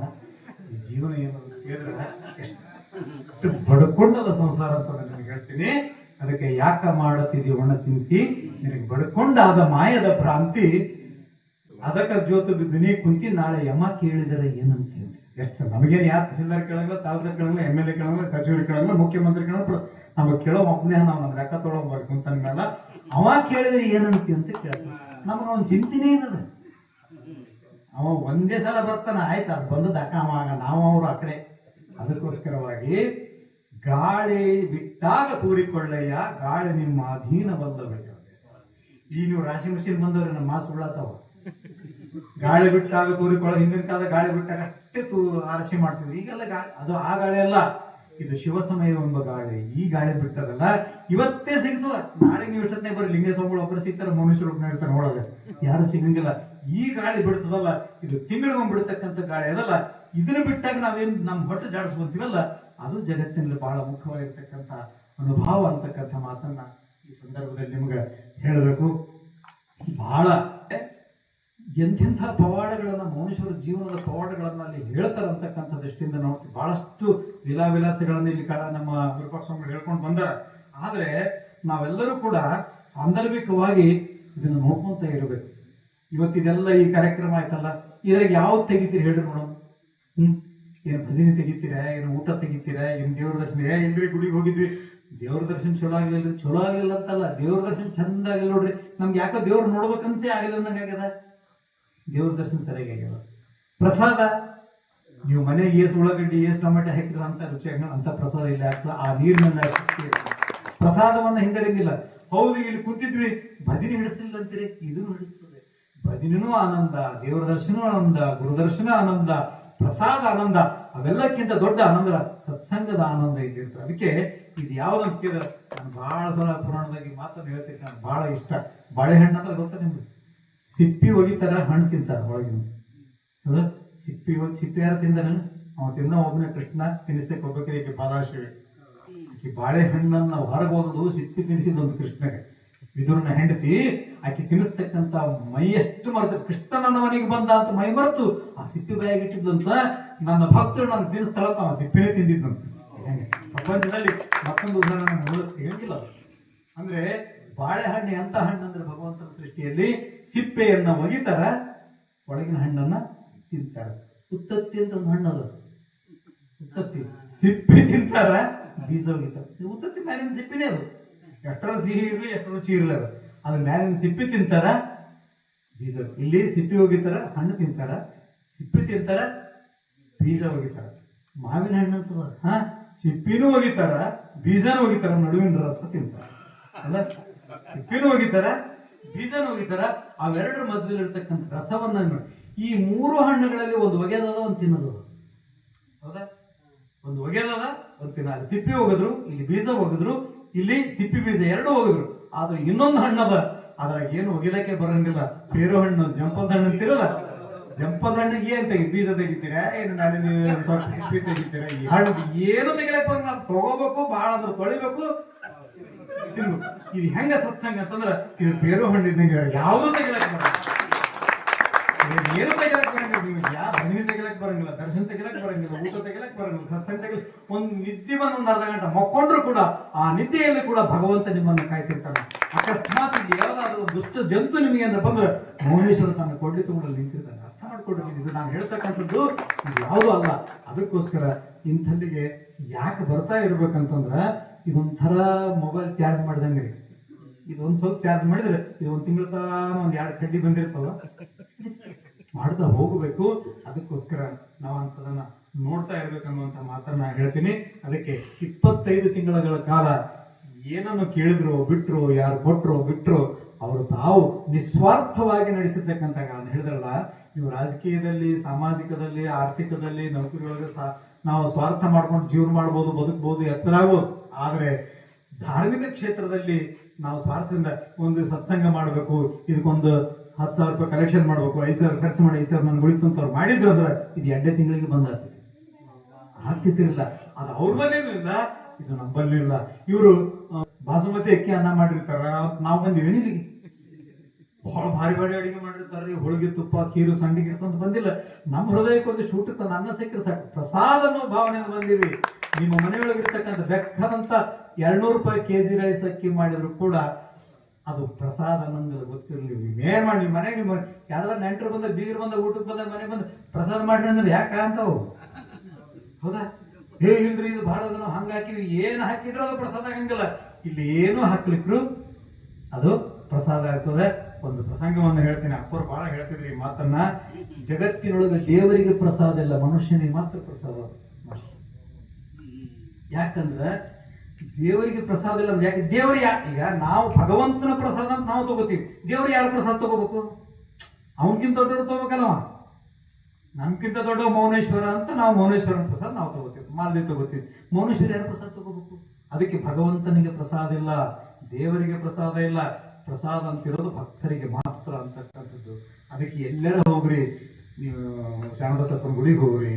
ಈ ಜೀವನ ಏನು ಕೇಳಿದ್ರೆ ಎಷ್ಟು ಬಡ್ಕೊಂಡದ ಸಂಸಾರ ಅಂತ ನಿನಗೆ ಹೇಳ್ತೀನಿ. ಅದಕ್ಕೆ ಯಾಕ ಮಾಡತಿದಿ ಒಣ ಚಿಂತಿ, ನಿನಗೆ ಬಡ್ಕೊಂಡಾದ ಮಾಯದ ಭ್ರಾಂತಿ, ಅದಕ್ಕ ಜೋತು ಬಿದ್ದು ನೀ ಕುಂತಿ, ನಾಳೆ ಯಮ ಕೇಳಿದರೆ ಏನಂತ. ಎಷ್ಟು ನಮಗೇನು ಯಾರು ತಹಸೀಲ್ದಾರ್ ಕೇಳಂಗಿಲ್ಲ, ತಾಲೂಕು ಕೇಳಂಗಿಲ್ಲ, MLA ಕೇಳಂಗಿಲ್ಲ, ಸಚಿವರು ಕೇಳಂಗಿಲ್ಲ, ಮುಖ್ಯಮಂತ್ರಿ ಕೇಳಂಗಿಲ್ಲ. ನಮಗೆ ಕೇಳೋ ಒಬ್ಬನೇ ನಾವು ನಮ್ಮ ಲೆಕ್ಕ ತೊಗೊಳ್ಬೇಕು ಅಂತಂದ್ಮೇಲೆ ಅವ ಕೇಳಿದ್ರೆ ಏನಂತಿ ಅಂತ ಕೇಳ್ತಾನೆ. ನಮ್ಗೆ ಅವ್ನ ಚಿಂತೆನೇ ಇಲ್ಲದ. ಅವ ಒಂದೇ ಸಲ ಬರ್ತಾನೆ, ಆಯ್ತು ಅದು ಬಂದದ ಅಕ್ಕ ಅವಾಗ ನಾವು ಅವರು ಆ ಕಡೆ. ಅದಕ್ಕೋಸ್ಕರವಾಗಿ ಗಾಳಿ ಬಿಟ್ಟಾಗ ತೂರಿಕೊಳ್ಳಯ್ಯ, ಗಾಳಿ ನಿಮ್ಮ ಅಧೀನ ಬಂದಬೇಕು. ಈಗ ನೀವು ರಾಶಿ ಮಿಷಿನ್ ಬಂದವ್ರೆ ನಮ್ಮ ಮಾಸು ಉಳ್ಳಾತವ. ಗಾಳಿ ಬಿಟ್ಟಾಗ ತೂರಿಕೊಳ್ಳ, ಹಿಂದಿನ ಕಾಲದ ಗಾಳಿ ಬಿಟ್ಟಾಗ ಅಷ್ಟೇ ಆರಸಿ ಮಾಡ್ತಿದ್ವಿ. ಈಗೆಲ್ಲ ಗಾಳಿ ಅದು ಆ ಗಾಳಿ ಅಲ್ಲ, ಇದು ಶಿವ ಸಮಯ ಎಂಬ ಗಾಳಿ. ಈ ಗಾಳಿ ಬಿಡ್ತಾರಲ್ಲ ಇವತ್ತೇ ಸಿಗ್ತದ, ನಾಳೆ ನೀವು ಇಷ್ಟೊತ್ತನೇ ಬರೀ ಲಿಂಗೇಶ್ವರಗಳು ಒಬ್ಬರು ಸಿಗ್ತಾರೆ, ಮನುಷ್ಯರು ಒಬ್ಬನ ಇರ್ತಾರೆ, ನೋಡೋದು ಯಾರು ಸಿಗಂಗಿಲ್ಲ. ಈ ಗಾಳಿ ಬಿಡ್ತದಲ್ಲ, ಇದು ತಿಂಗಳಿಗೊಮ್ಮೆ ಬಿಡ್ತಕ್ಕಂಥ ಗಾಳಿ ಅದಲ್ಲ. ಇದನ್ನ ಬಿಟ್ಟಾಗ ನಾವೇನು ನಮ್ಮ ಹೊಟ್ಟೆ ಜಾಡಿಸ್ಕೊಂತೀವಲ್ಲ, ಅದು ಜಗತ್ತಿನಲ್ಲಿ ಬಹಳ ಮುಖ್ಯವಾಗಿರ್ತಕ್ಕಂಥ ಅನುಭವ ಅಂತಕ್ಕಂಥ ಮಾತನ್ನ ಈ ಸಂದರ್ಭದಲ್ಲಿ ನಿಮ್ಗೆ ಹೇಳಬೇಕು. ಬಹಳ ಎಂತೆಂಥ ಪವಾಡಗಳನ್ನ, ಮನುಷ್ಯರ ಜೀವನದ ಪವಾಡಗಳನ್ನ ಅಲ್ಲಿ ಹೇಳ್ತಾರಂತಕ್ಕಂಥ ದೃಷ್ಟಿಯಿಂದ ನೋಡ್ತೀವಿ. ಬಹಳಷ್ಟು ವಿಲಾಸಗಳನ್ನ ಇಲ್ಲಿ ನಮ್ಮ ವಿರೂಪಾಕ್ಷಸ್ವಾಮಿಗಳು ಹೇಳ್ಕೊಂಡು ಬಂದಾರ. ಆದ್ರೆ ನಾವೆಲ್ಲರೂ ಕೂಡ ಸಾಂದರ್ಭಿಕವಾಗಿ ಇದನ್ನ ನೋಡ್ಕೊಂತ ಇರಬೇಕು. ಇವತ್ತಿದೆಲ್ಲ ಈ ಕಾರ್ಯಕ್ರಮ ಆಯ್ತಲ್ಲ, ಇದ್ರಾಗ ಯಾವ್ದು ತೆಗಿತೀರಿ ಹೇಳ್ರಿ ನೋಡೋಣ. ಏನು ಭಜನೆ ತೆಗಿತೀರಾ, ಏನು ಊಟ ತೆಗಿತೀರಾ, ಏನು ದೇವ್ರ ದರ್ಶನ? ಇಲ್ರಿ ಗುಡಿಗೆ ಹೋಗಿದ್ವಿ, ದೇವ್ರ ದರ್ಶನ ಚಲೋ ಆಗ್ಲಿಲ್ಲ. ಚಲೋ ಆಗ್ಲಿಲ್ಲ ಅಂತಲ್ಲ, ದೇವ್ರ ದರ್ಶನ ಚಂದ ಆಗಿಲ್ಲ ನೋಡ್ರಿ, ನಮ್ಗೆ ಯಾಕೋ ದೇವ್ರು ನೋಡ್ಬೇಕಂತೆ ಆಗಿಲ್ಲ ನಂಗೆ ಆಗ್ಯದ. ದೇವ್ರ ದರ್ಶನ ಸರಿಯಾಗಿ ಆಗ್ಯದ. ಪ್ರಸಾದ ನೀವು ಮನೆಗೆ ಏಸು ಉಳ್ಳಾಗಡ್ಡಿ ಏಸು ಟೊಮೆಟೊ ಹಾಕಿದ್ರ ಅಂತ ರುಚಿ ಅಂತ ಪ್ರಸಾದ ಇಲ್ಲ ಆಗ್ತದೆ. ಆ ನೀರಿನಿಂದ ಪ್ರಸಾದವನ್ನ ಹಿಂಗಡಂಗಿಲ್ಲ. ಹೌದು, ಇಲ್ಲಿ ಕೂತಿದ್ವಿ ಭಜನೆ ಹಿಡಿಸಿಲ್ಲ ಅಂತೀರಿ, ಇದನ್ನು ಹಿಡಿಸ್ತದೆ. ಭಜನೆನೂ ಆನಂದ, ದೇವರ ದರ್ಶನ ಆನಂದ, ಗುರುದರ್ಶನ ಆನಂದ, ಪ್ರಸಾದ ಆನಂದ. ಅವೆಲ್ಲಕ್ಕಿಂತ ದೊಡ್ಡ ಆನಂದ ಸತ್ಸಂಗದ ಆನಂದ ಇದ್ದಿರ್ತದೆ. ಅದಕ್ಕೆ ಇದು ಯಾವ್ದಂತ ಕೇಳಿದ್ರೆ, ನಾನು ಬಹಳ ಸಲ ಪುರಾಣದಾಗಿ ಮಾತನ್ನು ಹೇಳ್ತೀನಿ, ನಾನು ಬಹಳ ಇಷ್ಟ. ಬಾಳೆಹಣ್ಣು ಅಂದ್ರೆ ಗೊತ್ತಾ ನಿಮ್ಗೆ? ಸಿಪ್ಪಿ ಒಗಿತಾರ, ಹಣ್ಣು ತಿಂತಾರ ಒಳಗಿನ. ಹೌದಾ? ಸಿಪ್ಪಿ ಯಾರು ತಿಂದಾನ? ಅವ ತಿಂದ ಒಬ್ಬನೇ ಕೃಷ್ಣ, ತಿನ್ನಿಸ್ತಕ್ಕೆ ಹೋಗ್ಬೇಕ್ರಿ ಪಾದಾಶಿವಿ. ಈ ಬಾಳೆಹಣ್ಣನ್ನ ಹೊರಗೆ ಹೋಗೋದು ಸಿಪ್ಪಿ ತಿನ್ನಿಸಿದೊಂದು ಕೃಷ್ಣಗೆ. ವಿದುರನ ಹೆಂಡತಿ ಆಕೆ ತಿನ್ನಿಸ್ತಕ್ಕಂಥ ಮೈ ಎಷ್ಟು ಮರೆತು, ಕೃಷ್ಣ ನನ್ನ ಮನೆಗೆ ಬಂದ ಅಂತ ಮೈ ಮರೆತು ಆ ಸಿಪ್ಪಿ ಬಾಯಿಗೆ ಇಟ್ಟಿದ್ದಂತ, ನನ್ನ ಭಕ್ತರು ನಾನು ತಿನ್ನಿಸ್ತಾಳಂತ ಅವ ಸಿಪ್ಪಿನೇ ತಿಂದಿದ್ದಂತ. ಪ್ರಪಂಚದಲ್ಲಿ ಮತ್ತೊಂದು ಉದಾಹರಣೆ ನೋಡಕ್ ಸಿಗಂಗಿಲ್ಲ. ಅಂದ್ರೆ ಬಾಳೆಹಣ್ಣು ಎಂತ ಹಣ್ಣು ಅಂದ್ರೆ, ಭಗವಂತನ ಸೃಷ್ಟಿಯಲ್ಲಿ ಸಿಪ್ಪೆಯನ್ನ ಒಗಿತಾರ, ಒಳಗಿನ ಹಣ್ಣನ್ನ ತಿಂತಾರ. ಉತ್ತತ್ತಿ ಅಂತ ಒಂದು ಹಣ್ಣು ಅದ, ಉತ್ತತ್ತಿ. ಸಿಪ್ಪೆ ತಿಂತಾರ, ಬೀಜ ಒಗಿತಾರ. ಉತ್ತತ್ತಿ ಮ್ಯಾಲಿನ ಸಿಪ್ಪಿನೇ ಅದು. ಎಷ್ಟರ ಸಿಹಿ ಇರಲಿ, ಎಷ್ಟರ ರುಚಿ ಇರಲಿ, ಅದ್ರ ಮ್ಯಾಲಿನ ಸಿಪ್ಪಿ ತಿಂತಾರ, ಬೀಜ. ಇಲ್ಲಿ ಸಿಪ್ಪಿ ಒಗಿತಾರ, ಹಣ್ಣು ತಿಂತಾರ, ಸಿಪ್ಪಿ ತಿಂತಾರ, ಬೀಜ ಒಗಿತಾರ. ಮಾವಿನ ಹಣ್ಣು ಅಂತದ, ಸಿಪ್ಪಿನೂ ಒಗಿತಾರ, ಬೀಜನೂ ಒಗಿತಾರ, ನಡುವಿನ ರಸ ತಿಂತಾರ. ಅಲ್ಲ, ಸಿಪ್ಪಿನೂ ಒಗಿತಾರ, ಬೀಜನೂ ಒಗಿತಾರ. ಅವೆರಡರ ಮಧ್ಯದಲ್ಲಿ ಇರ್ತಕ್ಕಂಥ ರಸವನ್ನ ಈ 3 ಹಣ್ಣುಗಳಲ್ಲಿ ಒಂದು ಒಗೆದದ, ಒಂದು ತಿನ್ನೋದು. ಹೌದಾ? ಒಂದು ಒಗೆದದ, ಒಂದು ತಿನ್ನೋದು. ಸಿಪ್ಪಿ ಹೋಗಿದ್ರು, ಇಲ್ಲಿ ಬೀಜ ಹೋಗಿದ್ರು, ಇಲ್ಲಿ ಸಿಪ್ಪಿ ಬೀಜ ಎರಡು ಹೋಗಿದ್ರು. ಆದ್ರೆ ಇನ್ನೊಂದು ಹಣ್ಣದ, ಅದ್ರಾಗ ಏನು ಒಗಿಲಕ್ಕೆ ಬರಂಗಿಲ್ಲ. ಪೇರು ಹಣ್ಣು, ಜಂಪದ ಹಣ್ಣು ಅಂತಿರಲ್ಲ, ಜಂಪದ ಹಣ್ಣಿಗೆ ಏನ್ ಬೀಜ ತೆಗಿತೀರಾ, ಏನು ನಾಳೆ ಸ್ವಲ್ಪ ಸಿಪ್ಪಿ ತೆಗಿತೀರಾ? ಈ ಹಣ್ಣು ಏನು ತೆಗಿಲಕ್ಕೆ ಬರಂಗಿಲ್ಲ. ತಗೋಬೇಕು, ಬಹಳ ಅಂದ್ರೆ ತೊಳಿಬೇಕು, ಇದು ಹೆಂಗ ಸತ್ಸಂಗ ಅಂತಂದ್ರ, ಇದು ಪೇರು ಹಣ್ಣು ಇದ್ದಂಗೆ ಯಾವ್ದು ತೆಗಿಲಕ್ಕೆ ಬರಲ್ಲ, ಏನು ತೆಗಿಲಕ್ಕೆ ಬರಂಗಿಲ್ಲ. ನಿಮ್ಗೆ ಯಾವ ಭಜನೆ ತೆಗಿಲಕ್ಕೆ ಬರಂಗಿಲ್ಲ, ದರ್ಶನ ತೆಗಿಲಕ್ಕೆ ಬರಂಗಿಲ್ಲ, ಊಟ ತೆಗಿಲಕ್ಕೆ ಬರಂಗಿಲ್ಲ, ಸತ್ಸಂಗ ತೆಗಿಲ. ಒಂದು ನಿದ್ದೆ ಬಂದು ಒಂದು ಅರ್ಧ ಗಂಟೆ ಮಕ್ಕೊಂಡ್ರು ಕೂಡ ಆ ನಿದ್ದೆಯಲ್ಲಿ ಕೂಡ ಭಗವಂತ ನಿಮ್ಮನ್ನು ಕಾಯ್ತಿರ್ತಾನೆ. ಅಕಸ್ಮಾತ್ ಯಾವ್ದಾದ್ರು ದುಷ್ಟ ಜಂತು ನಿಮಗೆ ಅಂದ್ರೆ ಬಂದ್ರೆ ಮೌನೇಶ್ವರ ತನ್ನ ಕೊಡ್ಲಿ ತಗೊಂಡು ನಿಂತಿರ್ತಾನೆ. ಅರ್ಥ ಮಾಡ್ಕೊಡ್ರಿ, ಇದು ನಾನು ಹೇಳ್ತಕ್ಕಂಥದ್ದು ಇದು ಯಾವುದೂ ಅಲ್ಲ. ಅದಕ್ಕೋಸ್ಕರ ಇಂಥಲ್ಲಿಗೆ ಯಾಕೆ ಬರ್ತಾ ಇರ್ಬೇಕಂತಂದ್ರ, ಇದೊಂಥರ ಮೊಬೈಲ್ ಚಾರ್ಜ್ ಮಾಡಿದಂಗೆ ರೀ. ಇದೊಂದು ಸ್ವಲ್ಪ ಚಾರ್ಜ್ ಮಾಡಿದ್ರೆ ಇದು ಒಂದು ತಿಂಗಳ ತಾನು ಒಂದು 2 ಕಡ್ಡಿ ಬಂದಿರ್ತದ, ಮಾಡ್ತಾ ಹೋಗಬೇಕು. ಅದಕ್ಕೋಸ್ಕರ ನಾವು ಅಂತದನ್ನ ನೋಡ್ತಾ ಇರ್ಬೇಕನ್ನುವಂತ ಮಾತನ್ನ ಹೇಳ್ತೀನಿ. ಅದಕ್ಕೆ 25 ತಿಂಗಳ ಕಾಲ ಏನನ್ನು ಕೇಳಿದ್ರು ಬಿಟ್ರು, ಯಾರು ಕೊಟ್ರು ಬಿಟ್ರು, ಅವರು ತಾವು ನಿಸ್ವಾರ್ಥವಾಗಿ ನಡೆಸಿರ್ತಕ್ಕಂಥ ಹೇಳಿದ್ರಲ್ಲ, ನೀವು ರಾಜಕೀಯದಲ್ಲಿ, ಸಾಮಾಜಿಕದಲ್ಲಿ, ಆರ್ಥಿಕದಲ್ಲಿ, ನೌಕರಿಯೊಳಗೆ ನಾವು ಸ್ವಾರ್ಥ ಮಾಡ್ಕೊಂಡು ಜೀವನ ಮಾಡ್ಬೋದು, ಬದುಕ್ಬೋದು, ಎಚ್ಚರಾಗ್ಬೋದು. ಆದ್ರೆ ಧಾರ್ಮಿಕ ಕ್ಷೇತ್ರದಲ್ಲಿ ನಾವು ಸ್ವಾರ್ಥದಿಂದ ಒಂದು ಸತ್ಸಂಗ ಮಾಡಬೇಕು, ಇದಕ್ಕೊಂದು 10,000 ರೂಪಾಯಿ ಕಲೆಕ್ಷನ್ ಮಾಡ್ಬೇಕು, 5,000 ಖರ್ಚು ಮಾಡಿ 5,000 ನನ್ಗೆ ಉಳಿತು ಅಂತ ಅವ್ರು ಮಾಡಿದ್ರು ಅಂದ್ರೆ ಇದು 2 ತಿಂಗಳಿಗೆ ಬಂದ ಆಗ್ತಿರ್ಲಿಲ್ಲ. ಅದು ಅವ್ರ ಬಲ್ಲೇನೂ ಇಲ್ಲ, ಇದು ನಮ್ಮ ಬಲ್ಲೂ ಇಲ್ಲ. ಇವರು ಬಾಸುಮತಿ ಅಕ್ಕಿ ಅನ್ನ ಮಾಡಿರ್ತಾರ, ನಾವು ಬಂದಿವಿ ಇಲ್ಲಿಗೆ ಬಹಳ ಭಾರಿ ಭಾರಿ ಅಡಿಗೆ ಮಾಡಿರ್ತಾರ್ರಿ, ಹೋಳಿಗೆ ತುಪ್ಪ ಖೀರು ಸಂಡಿಗೆ ಇರ್ತಂತ ಬಂದಿಲ್ಲ. ನಮ್ಮ ಹೃದಯಕ್ಕೆ ಒಂದಿಷ್ಟು ಊಟಕ್ಕೆ ಒಂದು ಅನ್ನ ಸಿಕ್ಕರೆ ಸಾಕು, ಪ್ರಸಾದ ಅನ್ನೋ ಭಾವನೆಯಿಂದ ಬಂದಿವಿ. ನಿಮ್ಮ ಮನೆಯೊಳಗಿರ್ತಕ್ಕಂಥ ಬೆಕ್ಕದಂತ 200 ರೂಪಾಯಿ ಕೆಜಿ ರೈಸ್ ಅಕ್ಕಿ ಮಾಡಿದ್ರು ಕೂಡ ಅದು ಪ್ರಸಾದ ಅನ್ನೋದು ಗೊತ್ತಿರಲಿ. ಏನ್ ಮಾಡಿ ನಿಮ್ಮ ಮನೆಗೆ ನಿಮ್ಮ ಯಾರಾದ್ರೂ ನೆಂಟರು ಬಂದ ಬೀಗರು ಬಂದ ಊಟಕ್ಕೆ ಬಂದ ಮನೆ ಬಂದ ಪ್ರಸಾದ ಮಾಡ್ರಿ ಅಂದ್ರೆ ಯಾಕೆ ಅಂತಾವು, ಹೌದಾ? ಇಲ್ರಿ ಇದು ಭಾಳ ನಾವು ಹಂಗ ಹಾಕಿವಿ, ಏನು ಹಾಕಿದ್ರು ಅದು ಪ್ರಸಾದ ಆಗಂಗಿಲ್ಲ. ಇಲ್ಲಿ ಏನು ಹಾಕ್ಲಿಕ್ರು ಅದು ಪ್ರಸಾದ ಆಗ್ತದೆ. ಒಂದು ಪ್ರಸಂಗವನ್ನು ಹೇಳ್ತೀನಿ, ಅಪ್ಪರು ಬಹಳ ಹೇಳ್ತಿದ್ರಿ ಈ ಮಾತನ್ನ. ಜಗತ್ತಿನೊಳಗೆ ದೇವರಿಗೆ ಪ್ರಸಾದ ಇಲ್ಲ, ಮನುಷ್ಯನಿಗೆ ಮಾತ್ರ ಪ್ರಸಾದ. ಯಾಕಂದ್ರೆ ದೇವರಿಗೆ ಪ್ರಸಾದ ಇಲ್ಲ ಅಂದ್ರೆ ಯಾಕೆ ದೇವ್ರು ಈಗ ನಾವು ಭಗವಂತನ ಪ್ರಸಾದ ಅಂತ ನಾವು ತಗೋತೀವಿ, ದೇವ್ರು ಯಾರ ಪ್ರಸಾದ ತಗೋಬೇಕು? ಅವನಕ್ಕಿಂತ ದೊಡ್ಡವರು ತಗೋಬೇಕಲ್ವ? ನಮ್ಗಿಂತ ದೊಡ್ಡ ಮೌನೇಶ್ವರ ಅಂತ ನಾವು ಮೌನೇಶ್ವರನ ಪ್ರಸಾದ ನಾವು ತಗೋತೀವಿ, ಮಾಲ್ದಿ ತಗೋತೀವಿ. ಮೌನೇಶ್ವರ ಯಾರ ಪ್ರಸಾದ ತಗೋಬೇಕು? ಅದಕ್ಕೆ ಭಗವಂತನಿಗೆ ಪ್ರಸಾದ ಇಲ್ಲ, ದೇವರಿಗೆ ಪ್ರಸಾದ ಇಲ್ಲ. ಪ್ರಸಾದ ಅಂತಿರೋದು ಭಕ್ತರಿಗೆ ಮಾತ್ರ ಅಂತಕ್ಕಂಥದ್ದು. ಅದಕ್ಕೆ ಎಲ್ಲರ ಹೋಗ್ರಿ, ನೀವು ಶಾಣಬಸಪ್ಪನ ಗುಡಿಗೆ ಹೋಗ್ರಿ,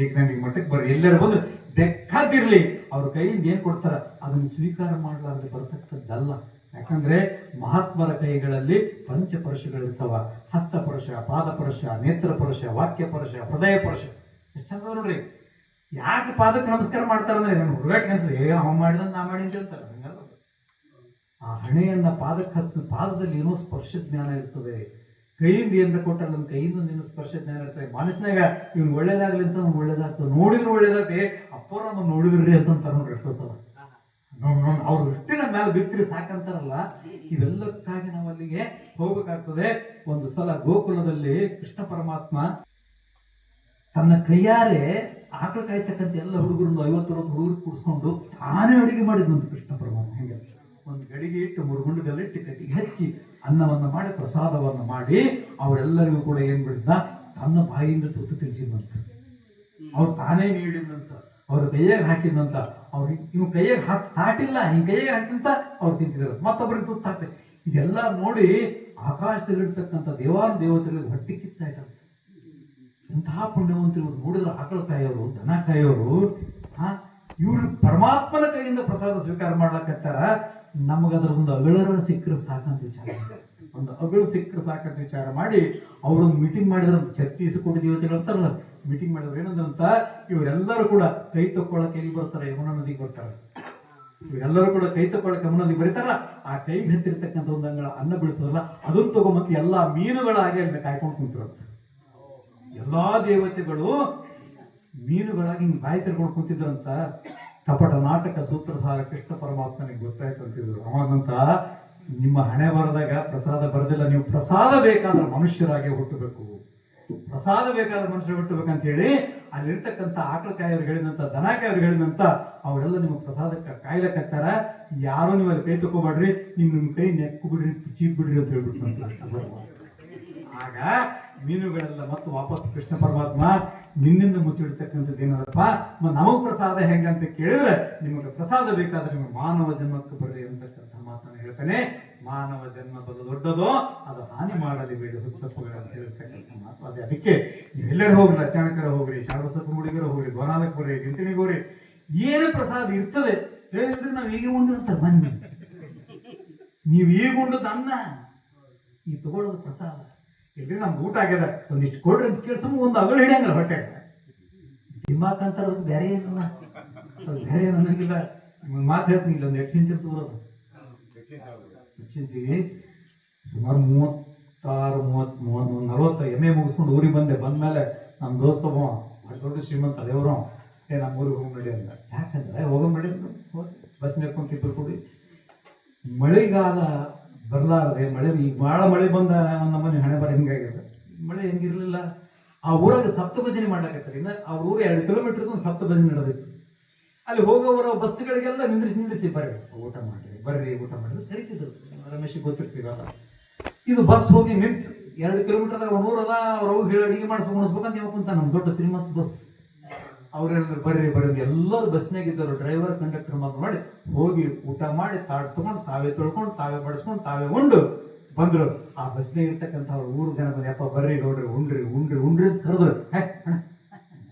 ಏಕನಾಥಿಗೆ ಮಠಕ್ಕೆ ಬರ್ರಿ, ಎಲ್ಲರೂ ಬಂದು ಬೇಕಾದಿರ್ಲಿ ಅವ್ರ ಕೈಯಿಂದ ಏನ್ ಕೊಡ್ತಾರ ಅದನ್ನು ಸ್ವೀಕಾರ ಮಾಡಲಾರದೆ ಬರ್ತಕ್ಕದ್ದಲ್ಲ. ಯಾಕಂದ್ರೆ ಮಹಾತ್ಮರ ಕೈಗಳಲ್ಲಿ ಪಂಚಪರಶಗಳಿರ್ತಾವ. ಹಸ್ತಪರಶ, ಪಾದಪರಶ, ನೇತ್ರಪರಶ, ವಾಕ್ಯಪರಶ, ಹೃದಯ ಪರಶ. ಎಷ್ಟು ಚಂದ ನೋಡ್ರಿ. ಯಾಕೆ ಪಾದಕ್ಕೆ ನಮಸ್ಕಾರ ಮಾಡ್ತಾರಂದ್ರೆ ನನ್ನ ಹುಡುಗಾಟಿಗೆ ಅನ್ಸಲಿ, ಅವ ಮಾಡಿದಂತ ನಾ ಮಾಡಿ ಅಂತ ಹೇಳ್ತಾರೆ. ಆ ಹಣೆಯನ್ನ ಪಾದಕ್ಕೆ ಹಚ್ಚ, ಪಾದದಲ್ಲಿ ಏನೋ ಸ್ಪರ್ಶ ಜ್ಞಾನ ಇರ್ತದೆ. ಕೈಯಿಂದ ಏನಾರ ಕೊಟ್ಟಲ್ಲ ನನ್ನ ಕೈಯಿಂದ ನಿನ್ನ ಸ್ಪರ್ಶ ಜ್ಞಾನ ಇರ್ತದೆ. ಮನಸ್ಸಿನಾಗ ಇವ್ನು ಒಳ್ಳೇದಾಗ್ಲಿ ಅಂತ ನಮ್ಗೆ ಒಳ್ಳೇದಾಗ್ತದೆ, ನೋಡಿದ್ರು ಒಳ್ಳೇದಾಗ್ತದೆ. ಅಪ್ಪ ನಮ್ಮ ನೋಡಿದ್ರಿ ಅಂತಂತಾರ ನೋಡ್ರಿ ಎಷ್ಟೋ ಸಲ. ಅವ್ರ ದೃಷ್ಟಿನ ಮೇಲೆ ಬಿತ್ತಿರಿ ಸಾಕಂತಾರಲ್ಲ. ಇವೆಲ್ಲಕ್ಕಾಗಿ ನಾವು ಅಲ್ಲಿಗೆ ಹೋಗ್ಬೇಕಾಗ್ತದೆ. ಒಂದು ಸಲ ಗೋಕುಲದಲ್ಲಿ ಕೃಷ್ಣ ಪರಮಾತ್ಮ ತನ್ನ ಕೈಯಾರೆ ಆಕಳ ಕಾಯ್ತಕ್ಕಂಥ ಎಲ್ಲ ಹುಡುಗರನ್ನು 50-60 ಹುಡುಗರು ಕೂಡಿಸ್ಕೊಂಡು ತಾನೇ ಅಡುಗೆ ಮಾಡಿದ್ನಂತ ಕೃಷ್ಣ ಪರಮಾತ್ಮ. ಹೆಂಗೆ ಒಂದು ಗಡಿಗೆ ಇಟ್ಟು ಮುರುಗುಂಡದಲ್ಲಿಟ್ಟು ಕಟ್ಟಿಗೆ ಹಚ್ಚಿ ಅನ್ನವನ್ನು ಮಾಡಿ ಪ್ರಸಾದವನ್ನು ಮಾಡಿ ಅವರೆಲ್ಲರಿಗೂ ಕೂಡ ಏನ್ ಬಿಡಿಸ್ದ, ತನ್ನ ಬಾಯಿಯಿಂದ ತುತ್ತು ತಿನ್ಸಿದಂತ. ಅವ್ರು ತಾನೇ ನೀಡಿದಂತ, ಅವ್ರ ಕೈಯಾಗ ಹಾಕಿದಂತ. ಅವ್ರು ಇವ್ ಕೈಯಾಗ ತಾಟಿಲ್ಲ, ಹಿಂಗ್ ಕೈಯಾಗ ಹಾಕಿಂತ ಅವ್ರು ತಿಂತಿದ್ರು, ಮತ್ತೊಬ್ಬರಿಗೆ ತುತ್ತು ಹಾಕ್ತಾರೆ. ಇದೆಲ್ಲ ನೋಡಿ ಆಕಾಶದಲ್ಲಿರ್ತಕ್ಕಂಥ ದೇವಾನು ದೇವತೆಗಳಿಗೆ ಹೊಟ್ಟೆ ಕಿಚ್ಚಾಯ್ತಂತ. ಎಂತಹ ಪುಣ್ಯವಂತರು ನೋಡಿದ್ರೆ ಆಕಳ ಕಾಯೋರು, ದನ ಕಾಯೋರು, ಇವ್ರು ಪರಮಾತ್ಮನ ಕೈಯಿಂದ ಪ್ರಸಾದ ಸ್ವೀಕಾರ ಮಾಡ್ಲಕತ್ತಾರ. ನಮಗದ್ರದೊಂದು ಅಗಳರ ಸಿಕ್ಕರೆ ಸಾಕಂತ ವಿಚಾರ, ಒಂದು ಅಗಳು ಸಿಕ್ಕರೆ ಸಾಕಂತ ವಿಚಾರ ಮಾಡಿ ಅವರೊಂದು ಮೀಟಿಂಗ್ ಮಾಡಿದ್ರಂತ. 36 ಕೋಟಿ ದೇವತೆಗಳು ಅಂತಾರಲ್ಲ, ಮೀಟಿಂಗ್ ಮಾಡಿದ್ರು. ಏನಂದ್ರಂತ, ಇವರೆಲ್ಲರೂ ಕೂಡ ಕೈ ತಕ್ಕೊಳಕ್ಕೆ ಎಲ್ಲಿ ಬರ್ತಾರೆ? ಯಮುನಾ ನದಿಗೆ ಬರ್ತಾರೆ. ಇವರೆಲ್ಲರೂ ಕೂಡ ಕೈ ತಕ್ಕೊಳಕ್ಕೆ ಯಮುನಾ ನದಿಗೆ ಬರೀತಾರಲ್ಲ, ಆ ಕೈಗೆ ಹತ್ತಿರ್ತಕ್ಕಂಥ ಒಂದು ಅಂಗಳ ಅನ್ನ ಬೀಳ್ತದಲ್ಲ, ಅದನ್ನು ತಗೊಂಬಂತ ಎಲ್ಲಾ ಮೀನುಗಳಾಗಿ ಅಲ್ಲಿ ಕಾಯ್ಕೊಂಡು ಕುಂತಿರಂತ. ಎಲ್ಲಾ ದೇವತೆಗಳು ಮೀನುಗಳಾಗಿ ಹಿಂಗ್ ಬಾಯಿ ತೆರ್ಕೊಂಡು ಕುಂತಿದ್ರಂತ. ಕಪಟ ನಾಟಕ ಸೂತ್ರಧಾರ ಕೃಷ್ಣ ಪರಮಾತ್ಮನಿಗೆ ಗೊತ್ತಾಯ್ತು ಅಂತಿದ್ರು. ಅವಾಗಂತ ನಿಮ್ಮ ಹಣೆ ಬರದಾಗ ಪ್ರಸಾದ ಬರದಿಲ್ಲ, ನೀವು ಪ್ರಸಾದ ಬೇಕಾದ್ರೆ ಮನುಷ್ಯರಾಗಿ ಹುಟ್ಟಬೇಕು, ಪ್ರಸಾದ ಬೇಕಾದ್ರೆ ಮನುಷ್ಯರು ಹುಟ್ಟಬೇಕಂತ ಹೇಳಿ ಅಲ್ಲಿರ್ತಕ್ಕಂಥ ಆಕಳ ಕಾಯವ್ರು ಹೇಳಿದಂತ, ದನ ಕಾಯವ್ರು ಹೇಳಿದಂತ ಅವರೆಲ್ಲ ನಿಮ್ಮ ಪ್ರಸಾದಕ್ಕೆ ಕಾಯ್ಲಕತ್ತಾರ. ಯಾರು ನೀವು ಅಲ್ಲಿ ಕೈ ತಗೋಬೇಡ್ರಿ, ನಿಮ್ಮ ಕೈ ನೆಕ್ಕು ಬಿಡ್ರಿ, ಚೀಪ್ ಬಿಡ್ರಿ ಅಂತ ಹೇಳ್ಬಿಟ್ಟು. ಆಗ ಮೀನುಗಳೆಲ್ಲ ಮತ್ತು ವಾಪಸ್ ಕೃಷ್ಣ ಪರಮಾತ್ಮ ನಿನ್ನಿಂದ ಮುಚ್ಚಿಡ್ತಕ್ಕಂಥದ್ದು ಏನದಪ್ಪ, ನಮಗ್ ಪ್ರಸಾದ ಹೆಂಗಂತ ಕೇಳಿದ್ರೆ, ನಿಮಗೆ ಪ್ರಸಾದ ಬೇಕಾದ್ರೆ ನಿಮಗೆ ಮಾನವ ಜನ್ಮಕ್ಕೆ ಬರ್ರಿ ಅಂತಕ್ಕಂಥ ಮಾತನ್ನು ಹೇಳ್ತಾನೆ. ಮಾನವ ಜನ್ಮ ಬಲು ದೊಡ್ಡದು, ಅದು ಹಾನಿ ಮಾಡಲಿ ಬೇಡ ಹುಚ್ಚಪ್ಪಗಳು ಅಂತ ಹೇಳ್ತಕ್ಕಂಥ ಮಾತು. ಅದೇ ಅದಕ್ಕೆ ನೀವೆಲ್ಲರೂ ಹೋಗ್ರಿ, ಅಚಾನಕರ ಹೋಗ್ರಿ, ಶಾರಬಸಪ್ಪ ಮುಡಿಗರ ಹೋಗ್ರಿ, ಗೋನಾಲಕ್ಕೆ ಬರ್ರಿ, ಗಿಂತಿಣಿಗೆ ಹೋಗ್ರಿ, ಏನು ಪ್ರಸಾದ ಇರ್ತದೆ ಹೇಳಿದ್ರೆ ನಾವು ಈಗ ಉಂಡಿರ್ತಾರೆ. ಬನ್ನಿ, ನೀವು ಈಗ ಉಂಡದ ಅನ್ನ ಈ ತಗೊಳ್ಳೋದು ಪ್ರಸಾದ. ಇಲ್ರಿ ನಮ್ಗೆ ಊಟ ಆಗ್ಯದ, ಒಂದಿಷ್ಟು ಕೊಡ್ರಿ ಅಂತ ಕೇಳಿಸ ಒಂದು ಅಗಳು ಹಿಡಿಯಂಗಲ್ಲ ಹೊಟ್ಟೆ. ದಿಮಾಕ್ ಅಂತಾರ, ಅದು ಬೇರೆ ಏನಲ್ಲ, ಅದು ಬೇರೆ ಅನ್ನಂಗಿಲ್ಲ. ನಿಮ್ಗೆ ಮಾತು ಹೇಳ್ತೀನಿ, ಇಲ್ಲ ಒಂದು ಎಕ್ಸಿಂಚ್ ತಗೋದು ಹೆಚ್ಚಿಂತೀವಿ. ಸುಮಾರು 36-40 ಎಮ್ಮೆ ಮುಗಿಸ್ಕೊಂಡು ಊರಿಗೆ ಬಂದ್ಮೇಲೆ ನಮ್ಮ ದೋಸ್ತ ದೊಡ್ಡ ಶ್ರೀಮಂತ ದೇವರು ನಮ್ಮ ಊರಿಗೆ ಹೋಗಿ ನಡಿ ಅಂತ. ಯಾಕಂದ್ರೆ ಹೋಗಂಬೇಡಿ, ಬಸ್ ನೆಕ್ಕೊಂಡು ಇಬ್ಬರು ಕೂಡಿ ಮಳೆಗಾಲ ಬರ್ಲಾರದೆ, ಮಳೆ ಈಗ ಭಾಳ ಮಳೆ ಬಂದ ಒಂದು ನಮ್ಮನೆ ಹಣೆ ಬರ ಹಿಂಗಾಗಿದೆ. ಮಳೆ ಹೆಂಗಿರ್ಲಿಲ್ಲ. ಆ ಊರಾಗ ಸಪ್ತಭಜನೆ ಮಾಡ್ಲಾಕತ್ತಾರೆ. ಇನ್ನು ಅವ್ರ ಊರು 2 ಕಿಲೋಮೀಟರ್ ಒಂದು ಸಪ್ತಭಜನೆ ನಡೆದಿತ್ತು. ಅಲ್ಲಿ ಹೋಗೋವರ ಬಸ್ಗಳಿಗೆಲ್ಲ ನಿಂದ್ರಿಸಿ ಬರ್ರಿ ಊಟ ಮಾಡ್ರಿ, ಬರ್ರಿ ಊಟ ಮಾಡ್ರಿ ಕರಿತಿದ್ರು. ರಮೇಶಿಗೆ ಗೊತ್ತಿರ್ತೀವಲ್ಲ. ಇದು ಬಸ್ ಹೋಗಿ ನಿಂತು 2 ಕಿಲೋಮೀಟರ್ದಾಗ ಅವ್ರ ಊರದ ಅವ್ರ ಹೋಗಿ ಹೇಳಿ ಅಡಿಗೆ ಮಾಡಿಸಿ ಉಣಿಸ್ಬೇಕಂತ ಹೇಳ್ಕೊಂತ ನಮ್ಮ ದೊಡ್ಡ ಶ್ರೀಮಂತ ಬಸ್. ಅವ್ರು ಹೇಳಿದ್ರು ಬರ್ರಿ ಬರ್ರಿ. ಎಲ್ಲರೂ ಬಸ್ನಾಗಿದ್ದರು, ಡ್ರೈವರ್ ಕಂಡಕ್ಟರ್ ಮಾತು ಮಾಡಿ ಹೋಗಿ ಊಟ ಮಾಡಿ ತಾಡ್ ತಗೊಂಡು ತಾವೇ ತೊಳ್ಕೊಂಡು ತಾವೇ ಬಡಿಸ್ಕೊಂಡು ತಾವೇ ಉಂಡು ಬಂದ್ರು. ಆ ಬಸ್ನಾಗ ಇರ್ತಕ್ಕಂಥ ಅವ್ರು ಊರು ಜನ ಬಂದು ಯಪ್ಪ ಬರ್ರಿ ನೋಡ್ರಿ ಉಂಡ್ರಿ ಉಂಡ್ರಿ ಉಂಡ್ರಿ ಅಂತ ಕರೆದ್ರು.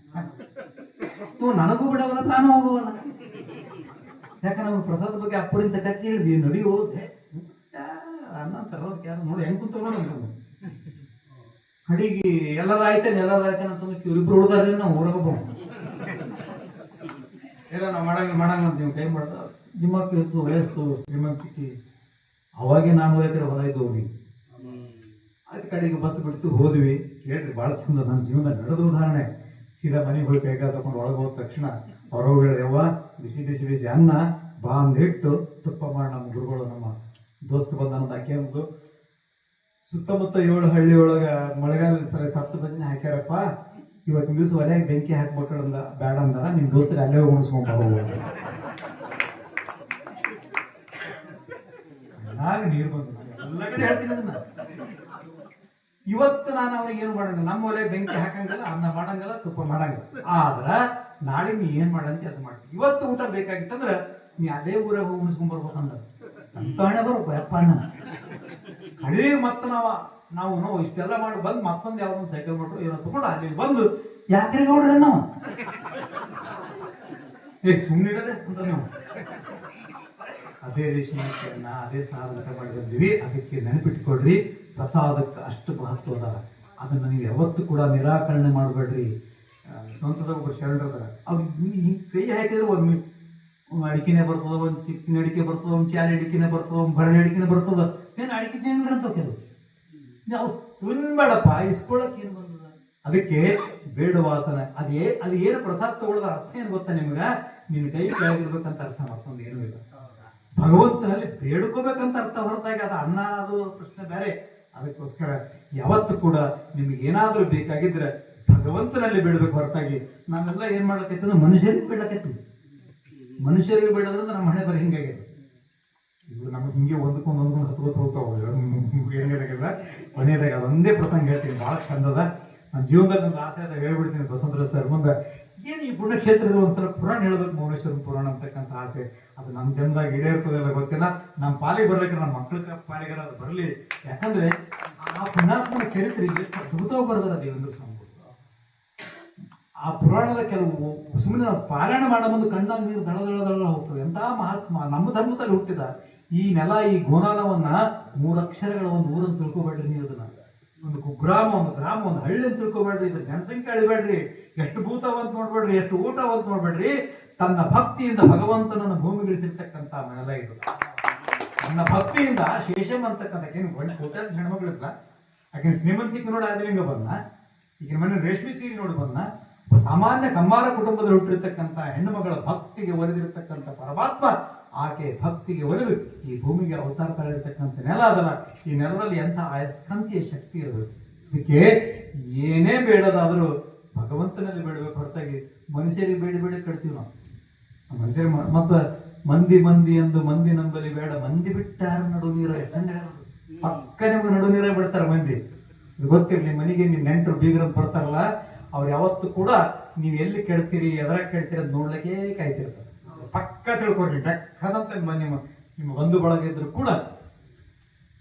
ನೀವು ನನಗೂ ಬಿಡವಲ್ಲ ತಾನು ಹೋಗುವಲ್ಲ. ಯಾಕೆ ನಾವು ಪ್ರಸಾದ ಬಗ್ಗೆ ಅಪ್ಪರಿಂದ ಕಚ್ಚಿ ಹೇಳಿದ್ವಿ ನಡಿ ಹೋದೆ ಅನ್ನ ತರೋದಕ್ಕೆ ಯಾರು ನೋಡಿ ಹೆಂಗ್ ಕುಂತ ಅಡಿಗೆ ಎಲ್ಲದಾಯ್ತೇನೆ ಅಂತಂದ್ರೆ ಇವ್ರಿಬ್ರು ಹುಡುಗಾರ ನಾವು ಊರಾಗ ಎಲ್ಲ ನಾವು ಮಾಡಂಗ ಅಂತ ನೀವು ಕೈ ಮಾಡ್ದ ನಿಮ್ಮಕ್ಕೆ ಇತ್ತು ವಯಸ್ಸು ಶ್ರೀಮಂತಿಕೆ. ಅವಾಗೆ 400 ಎಕರೆ ಹೊಲ ಇದ್ದವು ನೀವು. ಅದ್ ಕಡೆಗೆ ಬಸ್ ಬಿಡ್ತು ಹೋದ್ವಿ. ಕೇಳ್ರಿ ಭಾಳ ಚಂದ ನನ್ನ ಜೀವನ ನಡೆದ ಉದಾಹರಣೆ. ಸೀದಾ ಮನೆಗೆ ಹೋಗಿ ಕೈಗ ತಗೊಂಡು ಒಳಗೆ ಹೋದ ತಕ್ಷಣ ಹೊರಗೆ ಹೇಳಿದೆವ್ವ ಬಿಸಿ ಬಿಸಿ ಬಿಸಿ ಅನ್ನ ಬಾ ಅಂದಿಟ್ಟು ತುಪ್ಪ ಮಾಡಿ ನಮ್ಮ ಗುರುಗಳು ನಮ್ಮ ದೋಸ್ತು ಬಂದ ಅನ್ನೋದು ಆಕೆ ಅಂದು ಸುತ್ತಮುತ್ತ 7 ಹಳ್ಳಿ ಒಳಗೆ ಮಳೆಗಾಲದ ಸರಿ 10 ಭಜನೆ ಹಾಕ್ಯಾರಪ್ಪ. ಇವತ್ತಿನ ದಿವಸ ಒಲೆಯಾಗ ಬೆಂಕಿ ಹಾಕ್ಬೇಕಂದ ಬೇಡ ಅಂದಾರ ನಿಮ್ಮ ದೋಸ್ತಿಗೆ ಅಲ್ಲೇ ಉಣಿಸ್ಕೊಂಡ್ ಹೋಗ್ಬೋದು. ಆಗ ನೀರು ಬಂದು ಎಲ್ಲ ಕಡೆ ಹೇಳ್ತೀನಿ ಅದನ್ನ. ಇವತ್ತು ನಾನು ಅವ್ರಿಗೆ ಏನು ಮಾಡಂಗಿಲ್ಲ, ನಮ್ಮ ಒಲೆ ಬೆಂಕಿ ಹಾಕಂಗಿಲ್ಲ, ಅನ್ನ ಮಾಡಂಗಿಲ್ಲ, ತುಪ್ಪ ಮಾಡಂಗಿಲ್ಲ. ಆದ್ರ ನಾಳೆ ನೀ ಏನ್ ಮಾಡಂತಿ ಅದು ಮಾಡ್ತೀನಿ. ಇವತ್ತು ಊಟ ಬೇಕಾಗಿತ್ತಂದ್ರ ನೀ ಅದೇ ಊರಾಗ ಹೋಗಿ ಉಣಿಸ್ಕೊಂಡ್ ಬರ್ಬೇಕಂದ ಅಂತ ಹಣೆ ಬರ್ಬೇಕು ಯಪ್ಪ ಅಣ್ಣ. ಹಳೇ ಮತ್ತ ನಾವು ಇಷ್ಟೆಲ್ಲ ಮಾಡಿ ಬಂದು ಮತ್ತೊಂದು ಯಾವ್ದೊಂದು ಸೈಕಲ್ ಮಾಡ್ರು ಏನೋ ತಗೊಂಡು ಅಲ್ಲಿ ಬಂದು ಯಾಕ್ರಿ ನೋಡ್ರಿ ನಾವು ಸುಮ್ಮನಿಡದೆ ಅಂತ ನಾವು ಅದೇ ರೇಷನ್ ಅದೇ ಸಾಧಕ ಮಾಡಿ ಬಂದಿವಿ. ಅದಕ್ಕೆ ನೆನಪಿಟ್ಕೊಡ್ರಿ, ಪ್ರಸಾದಕ್ಕೆ ಅಷ್ಟು ಮಹತ್ವ ಅದ. ಅದನ್ನ ನೀವು ಯಾವತ್ತೂ ಕೂಡ ನಿರಾಕರಣೆ ಮಾಡಬೇಡ್ರಿ. ಸ್ವಂತದ ಒಬ್ಬರು ಶರಣರದ ಅವ್ರು ಕೈ ಹಾಕಿದ್ರೆ ಒಂದು ಅಡಿಕೆನೆ ಬರ್ತದ, ಒಂದು ಚಿಕ್ಕಿನ ಅಡಿಕೆ ಬರ್ತದ, ಒಂದು ಚಾಲಿ ಅಡಿಕೆನೆ ಬರ್ತದ, ಒಂದು ಭರಣಿ ಅಡಿಕೆನೆ ಬರ್ತದ. ಏನು ಅಡಿಕೆ ಅಂತ ಕೆಲವು ನಾವು ತುಂಬೇಡಪ್ಪ ಇಸ್ಕೊಳಕ್ ಏನು ಬರ್ತದ. ಅದಕ್ಕೆ ಬೇಡವಾತನ ಅದು ಏನು ಪ್ರಸಾದ ತಗೊಳ್ಳೋದ ಅರ್ಥ ಏನು ಗೊತ್ತಾ ನಿಮ್ಗ? ನಿನ್ನ ಕೈ ಕೆಳಗಿರ್ಬೇಕಂತ ಅರ್ಥ ಮತ್ತೊಂದು ಏನೂ ಇಲ್ಲ. ಭಗವಂತನಲ್ಲಿ ಬೇಡ್ಕೋಬೇಕಂತ ಅರ್ಥ ಹೊರತಾಗಿ ಅದು ಅನ್ನ ಅದು ಪ್ರಶ್ನೆ ಬೇರೆ. ಅದಕ್ಕೋಸ್ಕರ ಯಾವತ್ತು ಕೂಡ ನಿಮ್ಗೆ ಏನಾದ್ರೂ ಬೇಕಾಗಿದ್ರೆ ಭಗವಂತನಲ್ಲಿ ಬೇಡಬೇಕು ಹೊರತಾಗಿ ನಾವೆಲ್ಲ ಏನ್ ಮಾಡ್ಲಕೈತಂದ್ರೆ ಮನುಷ್ಯರಿಗೆ ಬೇಡಕೈತಿ. ಮನುಷ್ಯರಿಗೆ ಬೇಡದ್ರೆ ನಮ್ಮ ಹಣೆ ಬರ ಹಿಂಗಾಗಿದೆ. ಇವು ನಮ್ಗೆ ಹಿಂಗೆ ಒಂದಕ್ಕೊಂದು ಹತ್ಕೋತ ಹೋಗ್ತಾವ. ಏನಾಗಿಲ್ಲ ಕೊನೆಯದಾಗ ಒಂದೇ ಪ್ರಸಂಗ ಹೇಳ್ತೀನಿ, ಬಹಳ ಚಂದದ. ನನ್ನ ಜೀವನದಲ್ಲಿ ಒಂದು ಆಸೆ ಅದ ಹೇಳ್ಬಿಡ್ತೀನಿ ಬಸವಂತರ ಸರ್ ಮುಂದೆ. ಏನು ಈ ಪುಣ್ಯಕ್ಷೇತ್ರದ ಒಂದ್ಸಲ ಪುರಾಣ ಹೇಳ್ಬೇಕು, ಮೌನೇಶ್ವರನ ಪುರಾಣ ಅಂತಕ್ಕಂಥ ಆಸೆ. ಅದು ನಮ್ಮ ಜನ್ಮದಾಗ ಈಡೇರ್ತದೆಲ್ಲ ಗೊತ್ತಿಲ್ಲ. ನಮ್ಮ ಪಾಲಿಗೆ ಬರ್ಲಿಕ್ಕೆ ನಮ್ಮ ಮಕ್ಕಳ ಪಾಲಿಗಾರ ಅದು ಬರಲಿ. ಯಾಕಂದ್ರೆ ಆ ಪುಣ್ಯಾತ್ಮನ ಚರಿತ್ರೆ ಎಷ್ಟು ಅದ್ಭುತವಾಗಿ ಬರೆದಾರ ದೇವೇಂದ್ರ ಸ್ವಾಮಿ. ಆ ಪುರಾಣದ ಕೆಲವು ಸುಮ್ಮನೆ ನಾವು ಪಾರಾಯಣ ಮಾಡೋ ಮುಂದೆ ಕಣ್ಣಾಗ ನೀರು ದಳ ಹೋಗ್ತವೆ. ಎಂಥ ಮಹಾತ್ಮ ನಮ್ಮ ಧರ್ಮದಲ್ಲಿ ಹುಟ್ಟಿದ ಈ ನೆಲ, ಈ ಗೋನಾಲವನ್ನ 3 ಅಕ್ಷರಗಳ ಒಂದು ಊರನ್ನು ತಿಳ್ಕೊಬೇಡ್ರಿ. ನೀವು ಅದನ್ನ ಒಂದು ಕುಗ್ರಾಮ, ಒಂದು ಗ್ರಾಮ, ಒಂದು ಹಳ್ಳಿ ಅಂತ ತಿಳ್ಕೊಬೇಡ್ರಿ. ಇದ್ರ ಜನಸಂಖ್ಯೆ ಅಳಿಬೇಡ್ರಿ. ಎಷ್ಟು ಭೂತವಂತ ನೋಡ್ಬೇಡ್ರಿ, ಎಷ್ಟು ಊಟವಂತ ನೋಡ್ಬೇಡ್ರಿ. ತನ್ನ ಭಕ್ತಿಯಿಂದ ಭಗವಂತನನ್ನು ಭೂಮಿಗಿಳಿಸಿರ್ತಕ್ಕಂಥ ನೆಲ ಇದು. ತನ್ನ ಭಕ್ತಿಯಿಂದ ಶೇಷಮ್ ಅಂತಕ್ಕಂಥ ಒಂದು ಕೋಟ್ಯಾದ ಹೆಣ್ಮಗಳಿಲ್ಲ. ಆಕೆ ಶ್ರೀಮಂತಿಕೆ ನೋಡಿ ಆದಿಲಿಂಗ ಬಂದ. ಈಗಿನ ಮನೆ ರೇಷ್ಮೆ ಸೀರೆ ನೋಡಿ ಬಂದ. ಸಾಮಾನ್ಯ ಕಮ್ಮಾರ ಕುಟುಂಬದಲ್ಲಿ ಹುಟ್ಟಿರ್ತಕ್ಕಂಥ ಹೆಣ್ಣು ಮಗಳ ಭಕ್ತಿಗೆ ಒಲಿದಿರ್ತಕ್ಕಂಥ ಪರಮಾತ್ಮ ಆಕೆ ಭಕ್ತಿಗೆ ಒಲಿದು ಈ ಭೂಮಿಗೆ ಅವತಾರ ತಳಿರ್ತಕ್ಕಂಥ ನೆಲ ಅದಲ್ಲ. ಈ ನೆಲದಲ್ಲಿ ಎಂಥ ಅಯಸ್ಕಾಂತೀಯ ಶಕ್ತಿ ಇರಬೇಕು. ಇದಕ್ಕೆ ಏನೇ ಬೇಡದಾದರೂ ಭಗವಂತನಲ್ಲಿ ಬೇಡಬೇಕು ಹೊರತಾಗಿ ಮನುಷ್ಯರಿಗೆ ಬೇಡಿ ಕಟ್ತೀವಿ ನಾವು. ಮನುಷ್ಯರಿಗೆ ಮತ್ತ ಮಂದಿ ಎಂದು ಮಂದಿ ನಂಬಲಿ ಬೇಡ, ಮಂದಿ ಬಿಟ್ಟಾರ ನಡು ನೀರ ಪಕ್ಕ ನಿಮ್ಗೆ ನಡು ನೀರೇ ಬಿಡ್ತಾರೆ ಮಂದಿ. ಇದು ಗೊತ್ತಿರಲಿ. ಮನೆಗೆ ನೀವು ನೆಂಟರು ಬೀಗರಂತ ಬರ್ತಾರಲ್ಲ, ಅವ್ರು ಯಾವತ್ತು ಕೂಡ ನೀವು ಎಲ್ಲಿ ಕೆಡ್ತೀರಿ ಎದರಾಗ ಕೆಡ್ತೀರಿ ಅಂತ ನೋಡ್ಲಿಕ್ಕೆ ಕಾಯ್ತಿರ್ತಾರೆ. ಪಕ್ಕ ತಿಳ್ಕೊಡ್ರಿ ಬೆಕ್ಕದಂತ ನಿಮ್ಮ ಬಂಧು ಬಳಗ ಇದ್ರು ಕೂಡ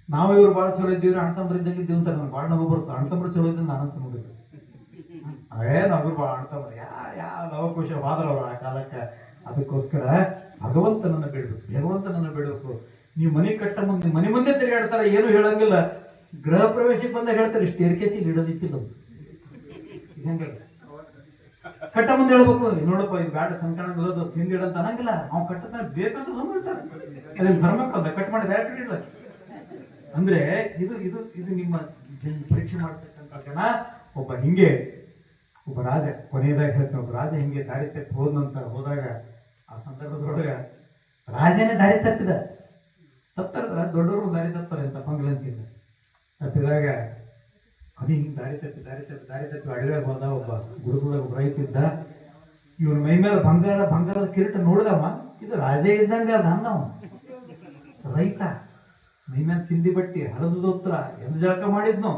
ನಾವು ಇವ್ರು ಭಾಳ ಚಲೋ ಇದ್ದೀವ್ರಿ, ಅಣ್ತಂಬ್ರಿದ್ದಂಗೆ ಇದ್ದೀವಿ ಅಂತಾರೆ. ನಮ್ಗೆ ಭಾಳ ನಗು ಬರುತ್ತೆ. ಅಣ್ತಂಬ್ರು ಚಲೋ ಇದ್ದಂಗೆ ನಾನಂತ ನೋಡಿದ್ರು. ನಾವು ಭಾಳ ಅಣ್ತಂಬ್ರು ಯಾವ ಲವಕುಶ ಹೋದ್ರ ಅವ್ರು ಆ ಕಾಲಕ್ಕೆ. ಅದಕ್ಕೋಸ್ಕರ ಭಗವಂತನನ್ನು ಬೇಡಬೇಕು. ನೀವು ಮನೆ ಕಟ್ಟ ಮುಂದೆ ಮನೆ ಮುಂದೆ ತಿರುಗಾಡ್ತಾರೆ, ಏನು ಹೇಳಂಗಿಲ್ಲ. ಗೃಹ ಪ್ರವೇಶಕ್ಕೆ ಬಂದಾಗ ಹೇಳ್ತಾರೆ ಸ್ಟೇರ್ ಕೇಸಿಗೆ ಇಡೋದಿಕ್ಕಿಲ್ಲ. ಕಟ್ಟ ಮುಂದೆ ಹೇಳ್ಬೇಕು, ನೋಡಪ್ಪ ಇದು ಗಾಡಿ ಸಂಕಣ ದೋಸ್ತ ಹಿಂದಿಡಂತ ಅನ್ನಂಗಿಲ್ಲ. ಅವ್ನು ಕಟ್ಟತಾನೆ ಬೇಕಂತ ಸುಮ್ಮಿರ್ತಾರೆ. ಅದನ್ನ ಧರ್ಮಕ್ಕಂದ ಕಟ್ ಮಾಡಿ ಡೈರೆಕ್ಟ್ ಇಡಲ್ಲ. ಅಂದ್ರೆ ಇದು ಇದು ಇದು ನಿಮ್ಮ ಪರೀಕ್ಷೆ ಮಾಡ್ತಕ್ಕಂಥ ಜನ. ಒಬ್ಬ ರಾಜ, ಕೊನೆಯದಾಗಿ ಹೇಳ್ತಾನೆ, ಒಬ್ಬ ರಾಜ ಹಿಂಗೆ ದಾರಿ ತಪ್ಪಿ ಹೋದಾಗ ಆ ಸಂದರ್ಭದೊಳಗ ರಾಜನೇ ದಾರಿ ತಪ್ಪಿದ ದೊಡ್ಡವರು ದಾರಿ ತಪ್ತಾರೆ ಅಂತ ತಪ್ಪಂಗಿಲ್ಲ ಅಂತಿಲ್ಲ. ತಪ್ಪಿದಾಗ ಅದು ಹಿಂಗೆ ದಾರಿ ತಪ್ಪಿ ಅಡವ್ಯಾಗ ಹೋದ. ಒಬ್ಬ ಗುಡಿಸದಾಗ ಒಬ್ಬ ರೈತ ಇದ್ದ. ಇವನ ಮೈ ಮೇಲೆ ಬಂಗಾರದ ಕಿರೀಟ ನೋಡಿದವ, ಇದು ರಾಜ ಇದ್ದಂಗೆ ಅದ ನಾವು. ರೈತ ಮೈ ಮೇಲೆ ಚಿಂದಿ ಬಟ್ಟಿ ಹರಿದೋತ್ರ ಎಂದು ಜಳಕ ಮಾಡಿದ್ನು.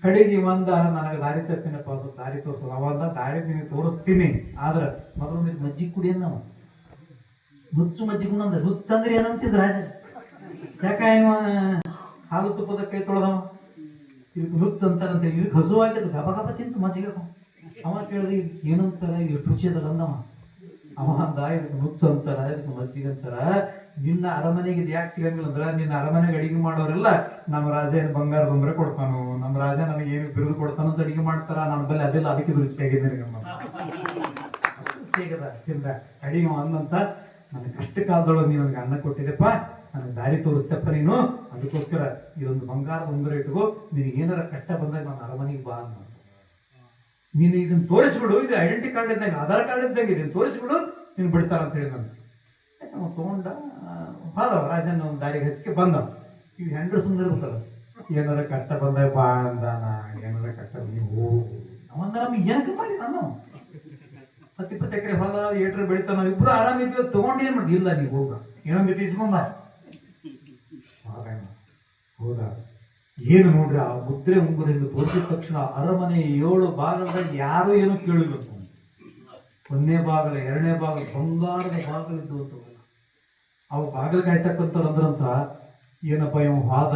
ಕಡೆಗೆ ಬಂದ, ನನಗೆ ದಾರಿ ತಪ್ಪಿನಪ್ಪ, ಸ್ವಲ್ಪ ದಾರಿ ತೋರಿಸಲ್ಲ. ಅವಂದ ದಾರಿ ನಿನಗೆ ತೋರಿಸ್ತೀನಿ, ಆದ್ರೆ ಮೊದಲು ಮಜ್ಜಿಗೆ ಕುಡಿಯನ್ ನಾವು. ನುಚ್ಚು ಮಜ್ಜಿಗೆ ಕುಂದ್ರೆ ನುಚ್ಚಂದ್ರೆ ಏನಂತಿದ್ ರಾಜ. ಯಾಕ ಇವ ಹಾಲು ತುಪ್ಪದ ಕೈ ತೊಳೆದವ, ಇದಕ್ಕೆ ನುಚ್ಚು ಅಂತಾರಂತೆ, ಇದಕ್ಕೆ ಹಸುವಾಗಿದ್ದು ಗಬ ಗಬ ತಿಂತು ಮಜ್ಜಿಗೆ. ಅವ ಕೇಳಿದ ಇದಕ್ಕೆ ಏನಂತಾರ, ಇದು ರುಚಿ ಅದಲ್ಲ ಅಂದವ. ಅವ ಅಂದ ಇದಕ್ಕೆ ನುಚ್ಚು ಅಂತಾರ, ಇದಕ್ಕೆ ಮಜ್ಜಿಗೆ ಅಂತಾರ. ನಿನ್ನ ಅರಮನೆಗೆ ಇದು ಯಾಕೆ ಸಿಗಂಗಿಲ್ಲ ಅಂದ್ರೆ, ನಿನ್ನ ಅರಮನೆಗೆ ಅಡಿಗೆ ಮಾಡೋರೆಲ್ಲ ನಮ್ಮ ರಾಜ ಏನು ಬಂಗಾರ ಬಂಗಾರ ಕೊಡ್ತಾನು, ನಮ್ಮ ರಾಜ ನನಗೆ ಏನು ಬಿರುದು ಕೊಡ್ತಾನೋ ಅಂತ ಅಡಿಗೆ ಮಾಡ್ತಾರ, ನನ್ನ ಬಲ್ಲಿ ಅದೆಲ್ಲ ಅದಕ್ಕೆ ರುಚಿಯಾಗಿದೆ ರುಚಿಯಾಗದ ತಿಂದ ಅಡಿಗೆ ಅಂದಂತ. ನನ್ನ ಕಷ್ಟ ಕಾಲದೊಳಗೆ ನೀನು ನನಗೆ ಅನ್ನ ಕೊಟ್ಟಿದ್ದೆಪ್ಪ, ನನಗೆ ದಾರಿ ತೋರಿಸ್ತಪ್ಪ ನೀನು, ಅದಕ್ಕೋಸ್ಕರ ಇದೊಂದು ಬಂಗಾರದ ಉಂಗುರ ಇಟ್ಕೋ, ನಿನಗೆ ಏನಾರ ಕಷ್ಟ ಬಂದಾಗ ನನ್ನ ಅರಮನೆಗೆ ಬಾ ಅನ್ನ. ನೀನು ಇದನ್ನ ತೋರಿಸ್ಬಿಡು, ಇದು ಐಡೆಂಟಿ ಕಾರ್ಡ್ ಇದ್ದಂಗೆ, ಆಧಾರ್ ಕಾರ್ಡ್ ಇದ್ದಂಗೆ, ಇದನ್ನು ತೋರಿಸ್ಬಿಡು, ನೀನು ಬಿಡ್ತಾರ ಅಂತ ಹೇಳಿ ನಾನು ನಾವು ತೊಗೊಂಡ ಹೋದವ. ರಾಜನ ಒಂದು ದಾರಿಗೆ ಹಚ್ಚಿಕೆ ಬಂದ. ಈಗ ಹೆಂಡ್ರು ಸುಮ್ಮನೆ ಇರ್ಬೇಕಲ್ಲ, ಏನಾರ ಕಷ್ಟ ಬಂದಾಗ ಬಾ ಅಂದಾನ, ಏನಾರ ಕಷ್ಟ ನೀವು ಅವಂದ ನಮ್ಗೆ ಏನಕ್ಕೆ ಮಾಡಿ ನಾನು 10-20 ಎಕರೆ ಹೊಲ ಏಟ್ರೆ ಬೆಳಿತಾನ, ನಾವು ಇಬ್ಬರು ಆರಾಮಿದ್ವಿ, ತಗೊಂಡು ಏನು ಮಾಡಿ ಇಲ್ಲ ನೀವು ಹೋಗ ಏನೊಂದು ಇಟ್ಟಿಸ್ಕೊಂಬ ಹೌದ. ಏನು ನೋಡ್ರಿ, ಆ ಮುದ್ರೆ ಉಂಗುರದಿಂದ ತೋರಿಸಿದ ತಕ್ಷಣ ಅರಮನೆ 7 ಭಾಗದಾಗ ಯಾರು ಏನೂ ಕೇಳಿಲ್ಲ. 1ನೇ ಬಾಗಲ 2ನೇ ಬಾಗಲ ಬಂಗಾರದ ಬಾಗಲಿದ್ದು ಅಂತ ಅವು ಬಾಗಿಲು ಕಾಯ್ತಕ್ಕಂಥವ್ರು ಅಂದ್ರಂತ, ಏನಪ್ಪ ಇವ ಹಾದ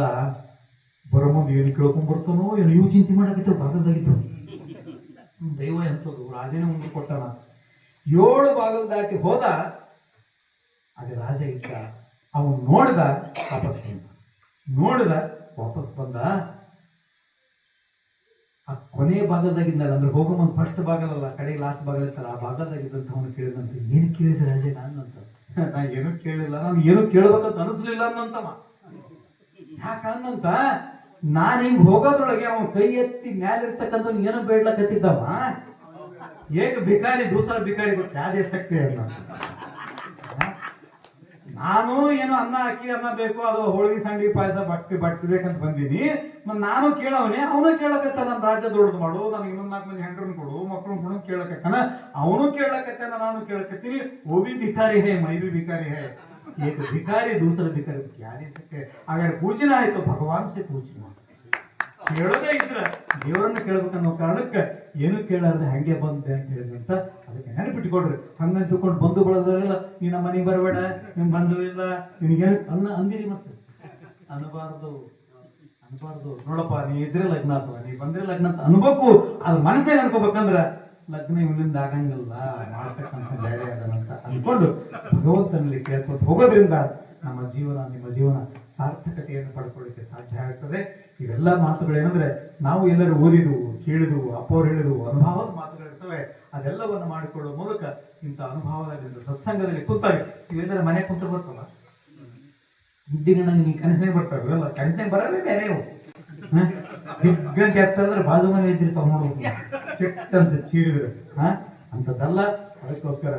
ಬರೋ ಮುಂದೆ ಏನು ಕೇಳ್ಕೊಂಡ್ಬರ್ತಾನೋ ಏನು, ಇವು ಚಿಂತೆ ಮಾಡಾಕಿತ್ತು ಬಾಗಲ್ದಾಗಿತ್ತು. ದೈವ ಎಂಥದ್ದು, ರಾಜನೇ ಮುಂದೆ ಕೊಟ್ಟಾನ. 7 ಬಾಗಲು ದಾಟಿ ಹೋದ, ಅದೇ ರಾಜ ಇದ್ದ. ಅವನು ನೋಡಿದ, ವಾಪಸ್ ಬಂದ, ನೋಡಿದ ವಾಪಸ್ ಬಂದ. ಆ ಕೊನೆ ಭಾಗದಾಗಿದ್ದಾಗ ಅಂದ್ರೆ ಹೋಗೋ ಮುಂದೆ ಫಸ್ಟ್ ಭಾಗದಲ್ಲ, ಕಡೆ ಲಾಸ್ಟ್ ಭಾಗ ಇರ್ತಾರೆ, ಆ ಭಾಗದಾಗಿದ್ದಂತ ಅವನು ಕೇಳಿದಂತ. ಏನು ಕೇಳಿದ ರಾಜ ನಾನಂತ? ನಾ ಏನೂ ಕೇಳಿಲ್ಲ, ನಾನು ಏನೂ ಕೇಳ್ಬೇಕಂತ ಅನಿಸ್ಲಿಲ್ಲ ಅನ್ನಂತವ. ಯಾಕಂದಂತ, ನಾನು ಹಿಂಗ್ ಹೋಗೋದ್ರೊಳಗೆ ಅವನ ಕೈ ಎತ್ತಿ ಮ್ಯಾಲಿರ್ತಕ್ಕಂಥ ಏನೋ ಬೇಡ್ಲಕತ್ತಿದ್ದವ. ಏಕ ಭಿಕಾರಿ ದೂಸರ ಭಿಕಾರಿ ಯಾವ್ದೇ ಶಕ್ತಿ ಅಲ್ಲ. ನಾನು ಏನೋ ಅನ್ನ ಅಕ್ಕಿ ಅನ್ನ ಬೇಕು, ಅದು ಹೋಳಿಗೆ ಸಂಡಿಗೆ ಪಾಯಸ ಬಟ್ಟಿ ಬೇಕಂತ ಬಂದೀನಿ. ನಾನು ಕೇಳವನೇ, ಅವನು ಕೇಳಕತ್ತ ನನ್ನ ರಾಜ್ಯ ದೊಡ್ಡದು ಮಾಡು, ನನಗೆ ಇನ್ನೊಂದು 4 ಮಂದಿ ಹೆಂಡ್ರನ್ ಕೊಡು, ಮಕ್ಕಳನ್ನ ಕೊಡು ಕೇಳಕತ್ತಾನ. ಅವನು ಕೇಳಕತ್ತಾನ, ನಾನು ಕೇಳಕತ್ತೀನಿ. ಓ ಬಿ ಭಿಕಾರಿ ಹೇ, ಮೈ ಬಿ ಭಿಕಾರಿ ಹೇ, ಏಕ ಭಿಕಾರಿ ದೂಸರ ಭಿಕಾರಿ ಯಾರೇ ಸಕ್ಕೆ. ಹಾಗಾದ್ರೆ ಪೂಜನೆ ಆಯ್ತು, ಭಗವಾನ್ ಸೆ ಪೂಜನೆ. ಕೇಳೋದೇ ಇದ್ರ ದೇವರನ್ನ ಕೇಳ್ಬೇಕನ್ನೋ ಕಾರಣಕ್ಕೆ ಏನು ಕೇಳಾರ್ದೆ ಹಂಗೆ ಬಂದೆ ಅಂತ ಹೇಳಿದಂತ. ಅದಕ್ಕೆ ನೆನಪಿಟ್ಕೊಡ್ರಿ. ಹಂಗ ತಿಳ್ಕೊಂಡು ಬಂದು ಬಳದವರೆಲ್ಲ ನೀ ನಮ್ಮ ಮನೆಗೆ ಬರಬೇಡ, ನಿಮ್ ಬಂಧು ಇಲ್ಲ, ನಿನಗೇನು ಅಂದಿರಿ. ಮತ್ತೆ ಅನ್ಬಾರ್ದು ನೋಡಪ್ಪ, ನೀ ಇದ್ರೆ ಲಗ್ನ ಅಥವಾ ನೀ ಬಂದ್ರೆ ಲಗ್ನ ಅಂತ ಅನ್ಬೇಕು. ಅದು ಮನಸ್ಸಿಗೆ ಅನ್ಕೋಬೇಕಂದ್ರ ಲಗ್ನ ಇವನಿಂದ ಆಗಂಗಿಲ್ಲ, ಮಾಡ್ತಕ್ಕಂಥ ಬೇರೆ ಅದನ್ನಂತ ಅನ್ಕೊಂಡು ಭಗವಂತನಲ್ಲಿ ಕೇಳ್ಕೊಂಡು ಹೋಗೋದ್ರಿಂದ ನಮ್ಮ ಜೀವನ, ನಿಮ್ಮ ಜೀವನ ಸಾರ್ಥಕತೆಯನ್ನು ಪಡ್ಕೊಳ್ಳಿಕ್ಕೆ ಸಾಧ್ಯ ಆಗ್ತದೆ. ಇವೆಲ್ಲ ಮಾತುಗಳೇನಂದ್ರೆ ನಾವು ಎಲ್ಲರೂ ಓದಿದ್ವು, ಕೇಳಿದ್ವು, ಅಪ್ಪವ್ರು ಹೇಳಿದ್ವು, ಅನುಭವದ ಮಾತುಗಳಿರ್ತವೆ. ಅದೆಲ್ಲವನ್ನು ಮಾಡಿಕೊಳ್ಳುವ ಮೂಲಕ ಇಂಥ ಅನುಭವದಲ್ಲಿ ಸತ್ಸಂಗದಲ್ಲಿ ಕೂತಾಗ ಇವೆಲ್ಲರ ಮನೆ ಕುಂತ ಬರ್ತಲ್ಲ, ಇದ್ದಿನ ನಂಗೆ ನೀ ಕನಸೇ ಬರ್ತಾವೆ. ಇವೆಲ್ಲ ಕನಸೇ ಬರಲೇ ಬೇರೆ ದಿಗ್ಗಂತ ಅಂದ್ರೆ ಬಾಜು ಮನೆ ಇದ್ದಿರ್ತಾವ ನೋಡ್ಬೇಕು, ಚೆಟ್ ಅಂತ ಚೀರಿದ್ರು ಅಂಥದ್ದಲ್ಲ. ಅದಕ್ಕೋಸ್ಕರ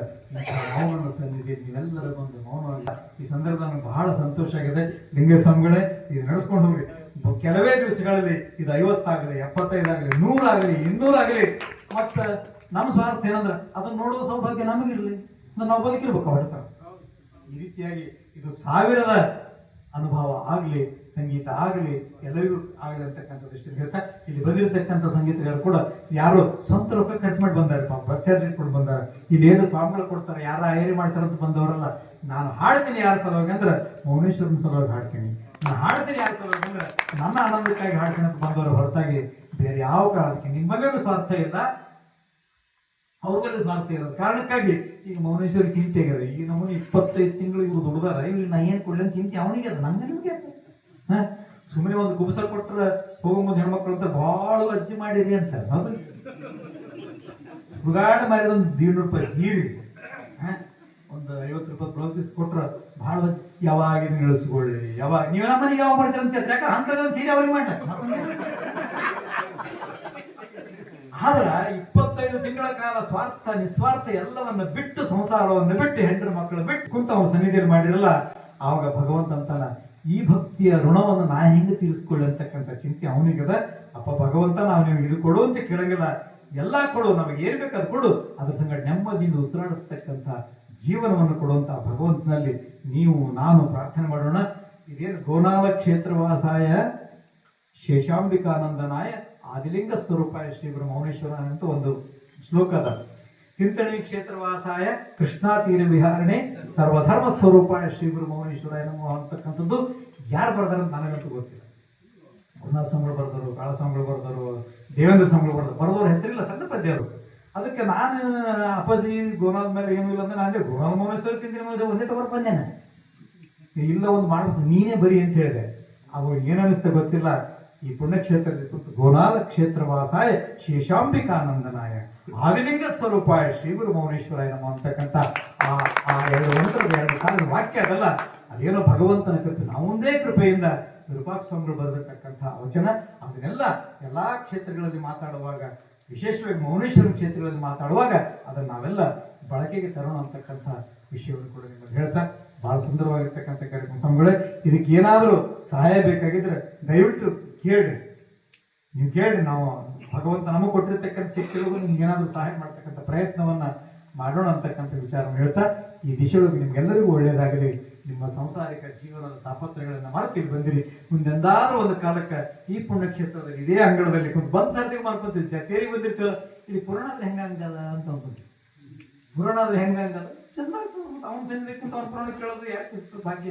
ಮೌನ ಸನ್ನಿಧಿ ನೀವೆಲ್ಲರ ಒಂದು ಮೌನವಲ್ಲ. ಈ ಸಂದರ್ಭ ನನಗೆ ಬಹಳ ಸಂತೋಷ ಆಗಿದೆ. ಲಿಂಗಸ್ವಾಮಿಗಳೇ, ಇದು ನಡೆಸ್ಕೊಂಡು ಹೋಗ್ರಿ. ಕೆಲವೇ ದಿವಸಗಳಲ್ಲಿ ಇದು 50 ಆಗಲಿ, 75 ಆಗಲಿ, 100 ಆಗಲಿ, 200 ಆಗಲಿ. ಮತ್ತು ನಮ್ಮ ಸ್ವಾರ್ಥ ಏನಂದ್ರೆ ಅದನ್ನ ನೋಡುವ ಸೌಭಾಗ್ಯ ನಮಗಿರಲಿ, ನಾವು ಬದುಕಿರ್ಬೇಕು ಹೊರತ. ಈ ರೀತಿಯಾಗಿ ಇದು 1000ದ ಅನುಭವ ಆಗಲಿ, ಸಂಗೀತ ಆಗಲಿ, ಎಲ್ಲರಿಗೂ ಆಗಲಿ ಅಂತಕ್ಕಂಥ ದೃಷ್ಟಿಯಲ್ಲಿ ಹೇಳ್ತಾ, ಇಲ್ಲಿ ಬಂದಿರತಕ್ಕಂಥ ಸಂಗೀತಗಾರರು ಕೂಡ ಯಾರು ಸ್ವಂತ ರೊಕ್ಕ ಖರ್ಚು ಮಾಡಿ ಬಂದಾರೆ, ಬಸ್ ಚಾರ್ಜ್ ಇಟ್ಕೊಂಡು ಬಂದಾರೆ. ಇಲ್ಲಿ ಏನು ಸ್ವಾಮಿಗಳು ಕೊಡ್ತಾರೆ, ಯಾರ ಐರಿ ಮಾಡ್ತಾರೆ ಅಂತ ಬಂದವರಲ್ಲ. ನಾನು ಹಾಡ್ತೀನಿ ಯಾರ ಸಲುವಾಗಿ ಅಂದ್ರೆ ಮೌನೇಶ್ವರನ ಸಲುವಾಗಿ ಹಾಡ್ತೀನಿ. ನಾನು ಹಾಡ್ತೀನಿ ಯಾರ ಸಲುವಾಗಿ ಅಂದ್ರೆ ನನ್ನ ಆನಂದಕ್ಕಾಗಿ ಹಾಡ್ತೀನಿ ಅಂತ ಬಂದವರು ಹೊರತಾಗಿ ಬೇರೆ ಯಾವ ಕಾರಣಕ್ಕೆ ನಿಮ್ಮಲ್ಲೂ ಸ್ವಾರ್ಥ ಇಲ್ಲ, ಅವ್ರಿಗೆಲ್ಲ ಸ್ವಾರ್ಥ ಇರೋದು ಕಾರಣಕ್ಕಾಗಿ ಈಗ ಮೌನೇಶ್ವರಿ ಚಿಂತೆ ಆಗ್ಯಾರ. ಈಗ ನಮ್ಮನ್ನು 25 ತಿಂಗಳು ಇವ್ರು ದುಡ್ದಾರ, ಇಲ್ಲಿ ನಾ ಏನು ಕೊಡ್ಲಿ ಚಿಂತೆ ಅವನಿಗೆ ಅದು, ನಂಗೆ ನಿಮಗೆ ಸುಮ್ಮನೆ ಒಂದು ಕುಬಸ ಕೊಟ್ಟರೆ ಹೋಗೋ ಮುಂದೆ ಹೆಣ್ಮಕ್ಳು ಅಂತ ಭಾಳ ಅಜ್ಜಿ ಮಾಡಿರಿ ಅಂತ. ಹೌದು, ಹುಗಾಡ ಮಾರಿದ ಒಂದು 150 ರೂಪಾಯಿ ನೀರಿ, ಒಂದು 50 ರೂಪಾಯಿ ಬ್ಲೌಸ್ ಪೀಸ್ ಕೊಟ್ರೆ ಭಾಳ ಯಾವಾಗ ಇಳಿಸ್ಕೊಳ್ಳಿ, ಯಾವಾಗ ನೀವು ನಮ್ಮ ಮನೆಗೆ ಯಾವಾಗ ಮಾಡ್ತೀರ ಅಂತ ಹೇಳ್ತಾರೆ. ಯಾಕಂದ್ರೆ ಅಂಥದ್ದೊಂದು ಸೀರೆ ಅವ್ರಿಗೆ ಮಾಡ. ಆದ್ರೆ 25 ತಿಂಗಳ ಕಾಲ ಸ್ವಾರ್ಥ ನಿಸ್ವಾರ್ಥ ಎಲ್ಲವನ್ನ ಬಿಟ್ಟು, ಸಂಸಾರವನ್ನು ಬಿಟ್ಟು, ಹೆಂಡರು ಮಕ್ಕಳು ಬಿಟ್ಟು ಕುಂತ ಅವನ ಸನ್ನಿಧಿಯಲ್ಲಿ ಮಾಡಿರಲ್ಲ, ಆವಾಗ ಭಗವಂತ ಅಂತಾನ ಈ ಭಕ್ತಿಯ ಋಣವನ್ನು ನಾ ಹೆಂಗೆ ತೀರಿಸ್ಕೊಳ್ಳಿ ಅಂತಕ್ಕಂಥ ಚಿಂತೆ ಅವನಿಗದ. ಅಪ್ಪ ಭಗವಂತ, ನಾವು ನಿಮ್ಗೆ ಇದು ಕೊಡು ಅಂತ ಕೇಳಂಗಿಲ್ಲ, ಎಲ್ಲ ಕೊಡು, ನಮಗೆ ಏನ್ ಬೇಕಾದ್ ಕೊಡು, ಅದ್ರ ಸಂಗಡ ನೆಮ್ಮದಿಯಿಂದ ಉಸಿರಾಡಿಸ್ತಕ್ಕಂಥ ಜೀವನವನ್ನು ಕೊಡುವಂತಹ ಭಗವಂತನಲ್ಲಿ ನೀವು ನಾನು ಪ್ರಾರ್ಥನೆ ಮಾಡೋಣ. ಇದೇನು ಗೋನಾಲ ಕ್ಷೇತ್ರವಾಸಾಯ ಶೇಷಾಂಬಿಕಾನಂದನಾಯ ಆದಿಲಿಂಗ ಸ್ವರೂಪಾಯ ಶ್ರೀ ಬ್ರಹ್ಮೌನೇಶ್ವರ ಅಂತ ಒಂದು ಶ್ಲೋಕ ಅದ. ತಿಂತಣಿ ಕ್ಷೇತ್ರವಾಸಾಯ ಕೃಷ್ಣಾ ತೀರ ವಿಹಾರಣೆ ಸರ್ವಧರ್ಮ ಸ್ವರೂಪಾಯ ಶ್ರೀ ಬ್ರಹ್ಮೌನೇಶ್ವರಾಯ ನಮೋ ಅಂತಕ್ಕಂಥದ್ದು ಯಾರು ಬರ್ದಾರ ನನಗಂತೂ ಗೊತ್ತಿಲ್ಲ. ಗುರುನಾಥ ಸ್ವಾಮಿಗಳು ಬರ್ದರು, ಕಾಳ ಸ್ವಾಮಿಗಳು ಬರ್ದರು, ದೇವೇಂದ್ರ ಸ್ವಾಮಿಗಳು ಬರೆದವ್ರ ಹೆಸರಿಲ್ಲ, ಸಣ್ಣ ಪದ್ಯ ಅವರು. ಅದಕ್ಕೆ ನಾನು ಅಪ್ಪಾಜಿ ಗೋನಾದ ಮೇಲೆ ಏನೂ ಇಲ್ಲ ಅಂದ್ರೆ ನಾನು ಗೋನಾದ ಮೌನೇಶ್ವರ ತಿಂದಿನ ಒಂದೇ ತಗೊಂಡು ಬಂದೇನೆ, ಇಲ್ಲ ಒಂದು ಮಾಡ್ಬೇಕು ನೀನೇ ಬರಿ ಅಂತ ಹೇಳಿದೆ. ಅವು ಏನನ್ನಿಸ್ತಾ ಗೊತ್ತಿಲ್ಲ, ಈ ಪುಣ್ಯಕ್ಷೇತ್ರದ ಕುರಿತು ಗೋನಾಲ ಕ್ಷೇತ್ರವಾಸಾಯ ಶೇಷಾಂಬಿಕಾನಂದನಾಯ ಆದಿಲಿಂಗ ಸ್ವರೂಪಾಯ ಶ್ರೀ ಗುರು ಮೌನೇಶ್ವರಾಯ ನಮ ಅಂತಕ್ಕಂಥ ಆ ಎರಡು ಮಂತ್ರದ ಎರಡು ಸಾಲಿನ ವಾಕ್ಯ ಅದಲ್ಲ, ಅದೇನೋ ಭಗವಂತನ ಕೃಪೆ, ನಾವೊಂದೇ ಕೃಪೆಯಿಂದ ವಿರೂಪಾಕ್ಷ ಸ್ವಾಮಿಗಳು ಬರೆದಿರ್ತಕ್ಕಂಥ ವಚನ. ಅದನ್ನೆಲ್ಲ ಎಲ್ಲಾ ಕ್ಷೇತ್ರಗಳಲ್ಲಿ ಮಾತಾಡುವಾಗ, ವಿಶೇಷವಾಗಿ ಮೌನೇಶ್ವರ ಕ್ಷೇತ್ರಗಳಲ್ಲಿ ಮಾತಾಡುವಾಗ ಅದನ್ನು ನಾವೆಲ್ಲ ಬಳಕೆಗೆ ತರೋಣ ಅಂತಕ್ಕಂಥ ವಿಷಯವನ್ನು ಕೂಡ ನಿಮಗೆ ಹೇಳ್ತಾ, ಬಹಳ ಸುಂದರವಾಗಿರ್ತಕ್ಕಂಥ ಕಾರ್ಯಕ್ರಮ ಸ್ವಾಮಿಗಳೇ. ಇದಕ್ಕೆ ಏನಾದರೂ ಸಹಾಯ ಬೇಕಾಗಿದ್ರೆ ದಯವಿಟ್ಟು ಕೇಳ್ರಿ, ನೀವು ಕೇಳ್ರಿ. ನಾವು ಭಗವಂತ ನಮಗೆ ಕೊಟ್ಟಿರ್ತಕ್ಕಂಥ ಶಕ್ತಿಗಳಿಗೂ ನಿಮ್ಗೆ ಏನಾದರೂ ಸಹಾಯ ಮಾಡ್ತಕ್ಕಂಥ ಪ್ರಯತ್ನವನ್ನ ಮಾಡೋಣ ಅಂತಕ್ಕಂಥ ವಿಚಾರವನ್ನು ಹೇಳ್ತಾ, ಈ ದಿಶೆಯೊಳಗೆ ನಿಮ್ಗೆಲ್ಲರಿಗೂ ಒಳ್ಳೆಯದಾಗಲಿ. ನಿಮ್ಮ ಸಂಸಾರಿಕ ಜೀವನದ ತಾಪತ್ರಗಳನ್ನು ಮಾಡ್ತೀವಿ ಬಂದಿರಿ. ಮುಂದೆಂದಾದ್ರೂ ಒಂದು ಕಾಲಕ್ಕೆ ಈ ಪುಣ್ಯಕ್ಷೇತ್ರದಲ್ಲಿ ಇದೇ ಅಂಗಳದಲ್ಲಿ ಕುಂತು ಬಂದ್ ಸರ್ತಿಗೆ ಮಾಡ್ಕೊತಿದ್ದೆ, ತೇರಿ ಬಂದಿರ್ತೀವಲ್ಲ, ಇಲ್ಲಿ ಪುರಾಣಾದ್ರೆ ಹೆಂಗಂಗದ ಅಂತ ಅಂದ್ಬಿಟ್ಟು, ಪುರಾಣಾದ್ರೆ ಹೆಂಗಂಗದ ಚಂದ ಅವನ ಸನ್ನಿಧಿ ಕುಂತು ಅವನ ಪುರಾಣ ಕೇಳೋದು ಯಾಕೆ ಭಾಗ್ಯ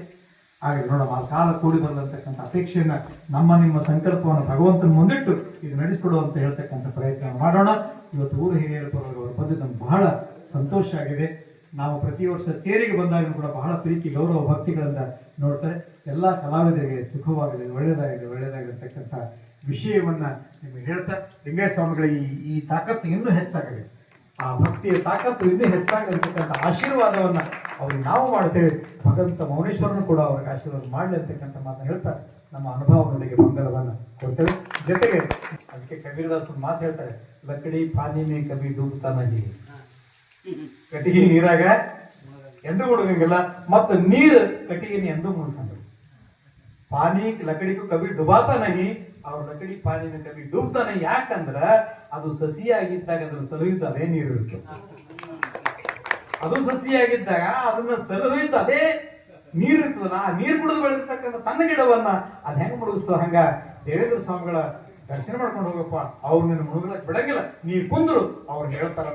ಹಾಗೆ ನೋಡಮ್ಮ. ಆ ಕಾಲ ಕೂಡಿ ಬಂದಂತಕ್ಕಂಥ ಅಪೇಕ್ಷೆಯನ್ನ ನಿಮ್ಮ ಸಂಕಲ್ಪವನ್ನು ಭಗವಂತನ ಮುಂದಿಟ್ಟು ಇದು ನಡೆಸಿಕೊಡುವಂತ ಹೇಳ್ತಕ್ಕಂಥ ಪ್ರಯತ್ನ ಮಾಡೋಣ. ಇವತ್ತು ಊರು ಹಿರಿಯರ ಪರವಾಗಿ ಅವರು ಬಂದು ನಮ್ಗೆ ಬಹಳ ಸಂತೋಷ ಆಗಿದೆ. ನಾವು ಪ್ರತಿ ವರ್ಷ ತೇರಿಗೆ ಬಂದಾಗ ಕೂಡ ಬಹಳ ಪ್ರೀತಿ ಗೌರವ ಭಕ್ತಿಗಳಿಂದ ನೋಡ್ತಾರೆ. ಎಲ್ಲ ಕಲಾವಿದರಿಗೆ ಸುಖವಾಗಿದೆ, ಒಳ್ಳೆಯದಾಗಿರ್ತಕ್ಕಂಥ ವಿಷಯವನ್ನ ನಿಮಗೆ ಹೇಳ್ತಾ, ಲಿಂಗೇಶ ಸ್ವಾಮಿಗಳ ಈ ತಾಕತ್ತು ಇನ್ನೂ ಹೆಚ್ಚಾಗಲಿ, ಆ ಭಕ್ತಿಯ ತಾಕತ್ತು ಇನ್ನೂ ಹೆಚ್ಚಾಗಿರ್ತಕ್ಕಂಥ ಆಶೀರ್ವಾದವನ್ನ ಅವ್ರಿಗೆ ನಾವು ಮಾಡ್ತೇವೆ. ಭಗವಂತ ಮೌನೇಶ್ವರನು ಕೂಡ ಅವ್ರಿಗೆ ಆಶೀರ್ವಾದ ಮಾಡಲಿ ಅಂತಕ್ಕಂಥ ಮಾತನ್ನು ಹೇಳ್ತಾ ನಮ್ಮ ಅನುಭವದೊಂದಿಗೆ ಮಂಗಲವನ್ನ ಕೊಡ್ತೇವೆ. ಜೊತೆಗೆ ಅದಕ್ಕೆ ಕಬೀರದಾಸರು ಮಾತು ಹೇಳ್ತಾರೆ, ಲಕಡಿ ಪಾನಿ ಮೇ ಕಬಿ ಡೂಬ್ತಾ ನಹಿ, ಕಟ್ಟಿಗೆ ನೀರಾಗ ಎಂದೂ ಮುಳುಗಂಗಿಲ್ಲ, ಮತ್ತು ನೀರು ಕಟ್ಟಿಗೆನ ಎಂದೂ ಮುಳುಗಂಗಿಲ್ಲ. ಪಾನಿ ಲಕಡಿಗೂ ಕಬಿ ಡುಬಾತಾ ನಹಿ, ಅವ್ರ ಲಕಡಿ ಪಾನಿನ ಕಬಿ ಡೂಬ್ತಾನೆ. ಯಾಕಂದ್ರ ಅದು ಸಸಿಯಾಗಿದ್ದಾಗ ಅದನ್ನ ಸಲುಹಿದ್ದ ಅದೇ ನೀರು ಇರುತ್ತೆ, ಅದು ಸಸಿಯಾಗಿದ್ದಾಗ ಅದನ್ನ ಸಲುಹಿದ್ದ ಅದೇ ನೀರು ಇರ್ತದಲ್ಲ, ಆ ನೀರು ಕುಡಿದು ಬೆಳೆದಿರ್ತಕ್ಕಂಥ ತನ್ನ ಗಿಡವನ್ನ ಅದು ಹೆಂಗ್ ಮುಳುಗಿಸ್ತದ, ಹಂಗ ದೇವೇಂದ್ರ ಸ್ವಾಮಿಗಳ ದರ್ಶನ ಮಾಡ್ಕೊಂಡು ಹೋಗಪ್ಪ, ಅವ್ರು ನಿನ್ನ ಮುಳುಗಲಕ್ಕೆ ಬಿಡಂಗಿಲ್ಲ, ನೀ ಕುಂದ್ರು ಅವ್ರು ಹೇಳ್ತಾರ.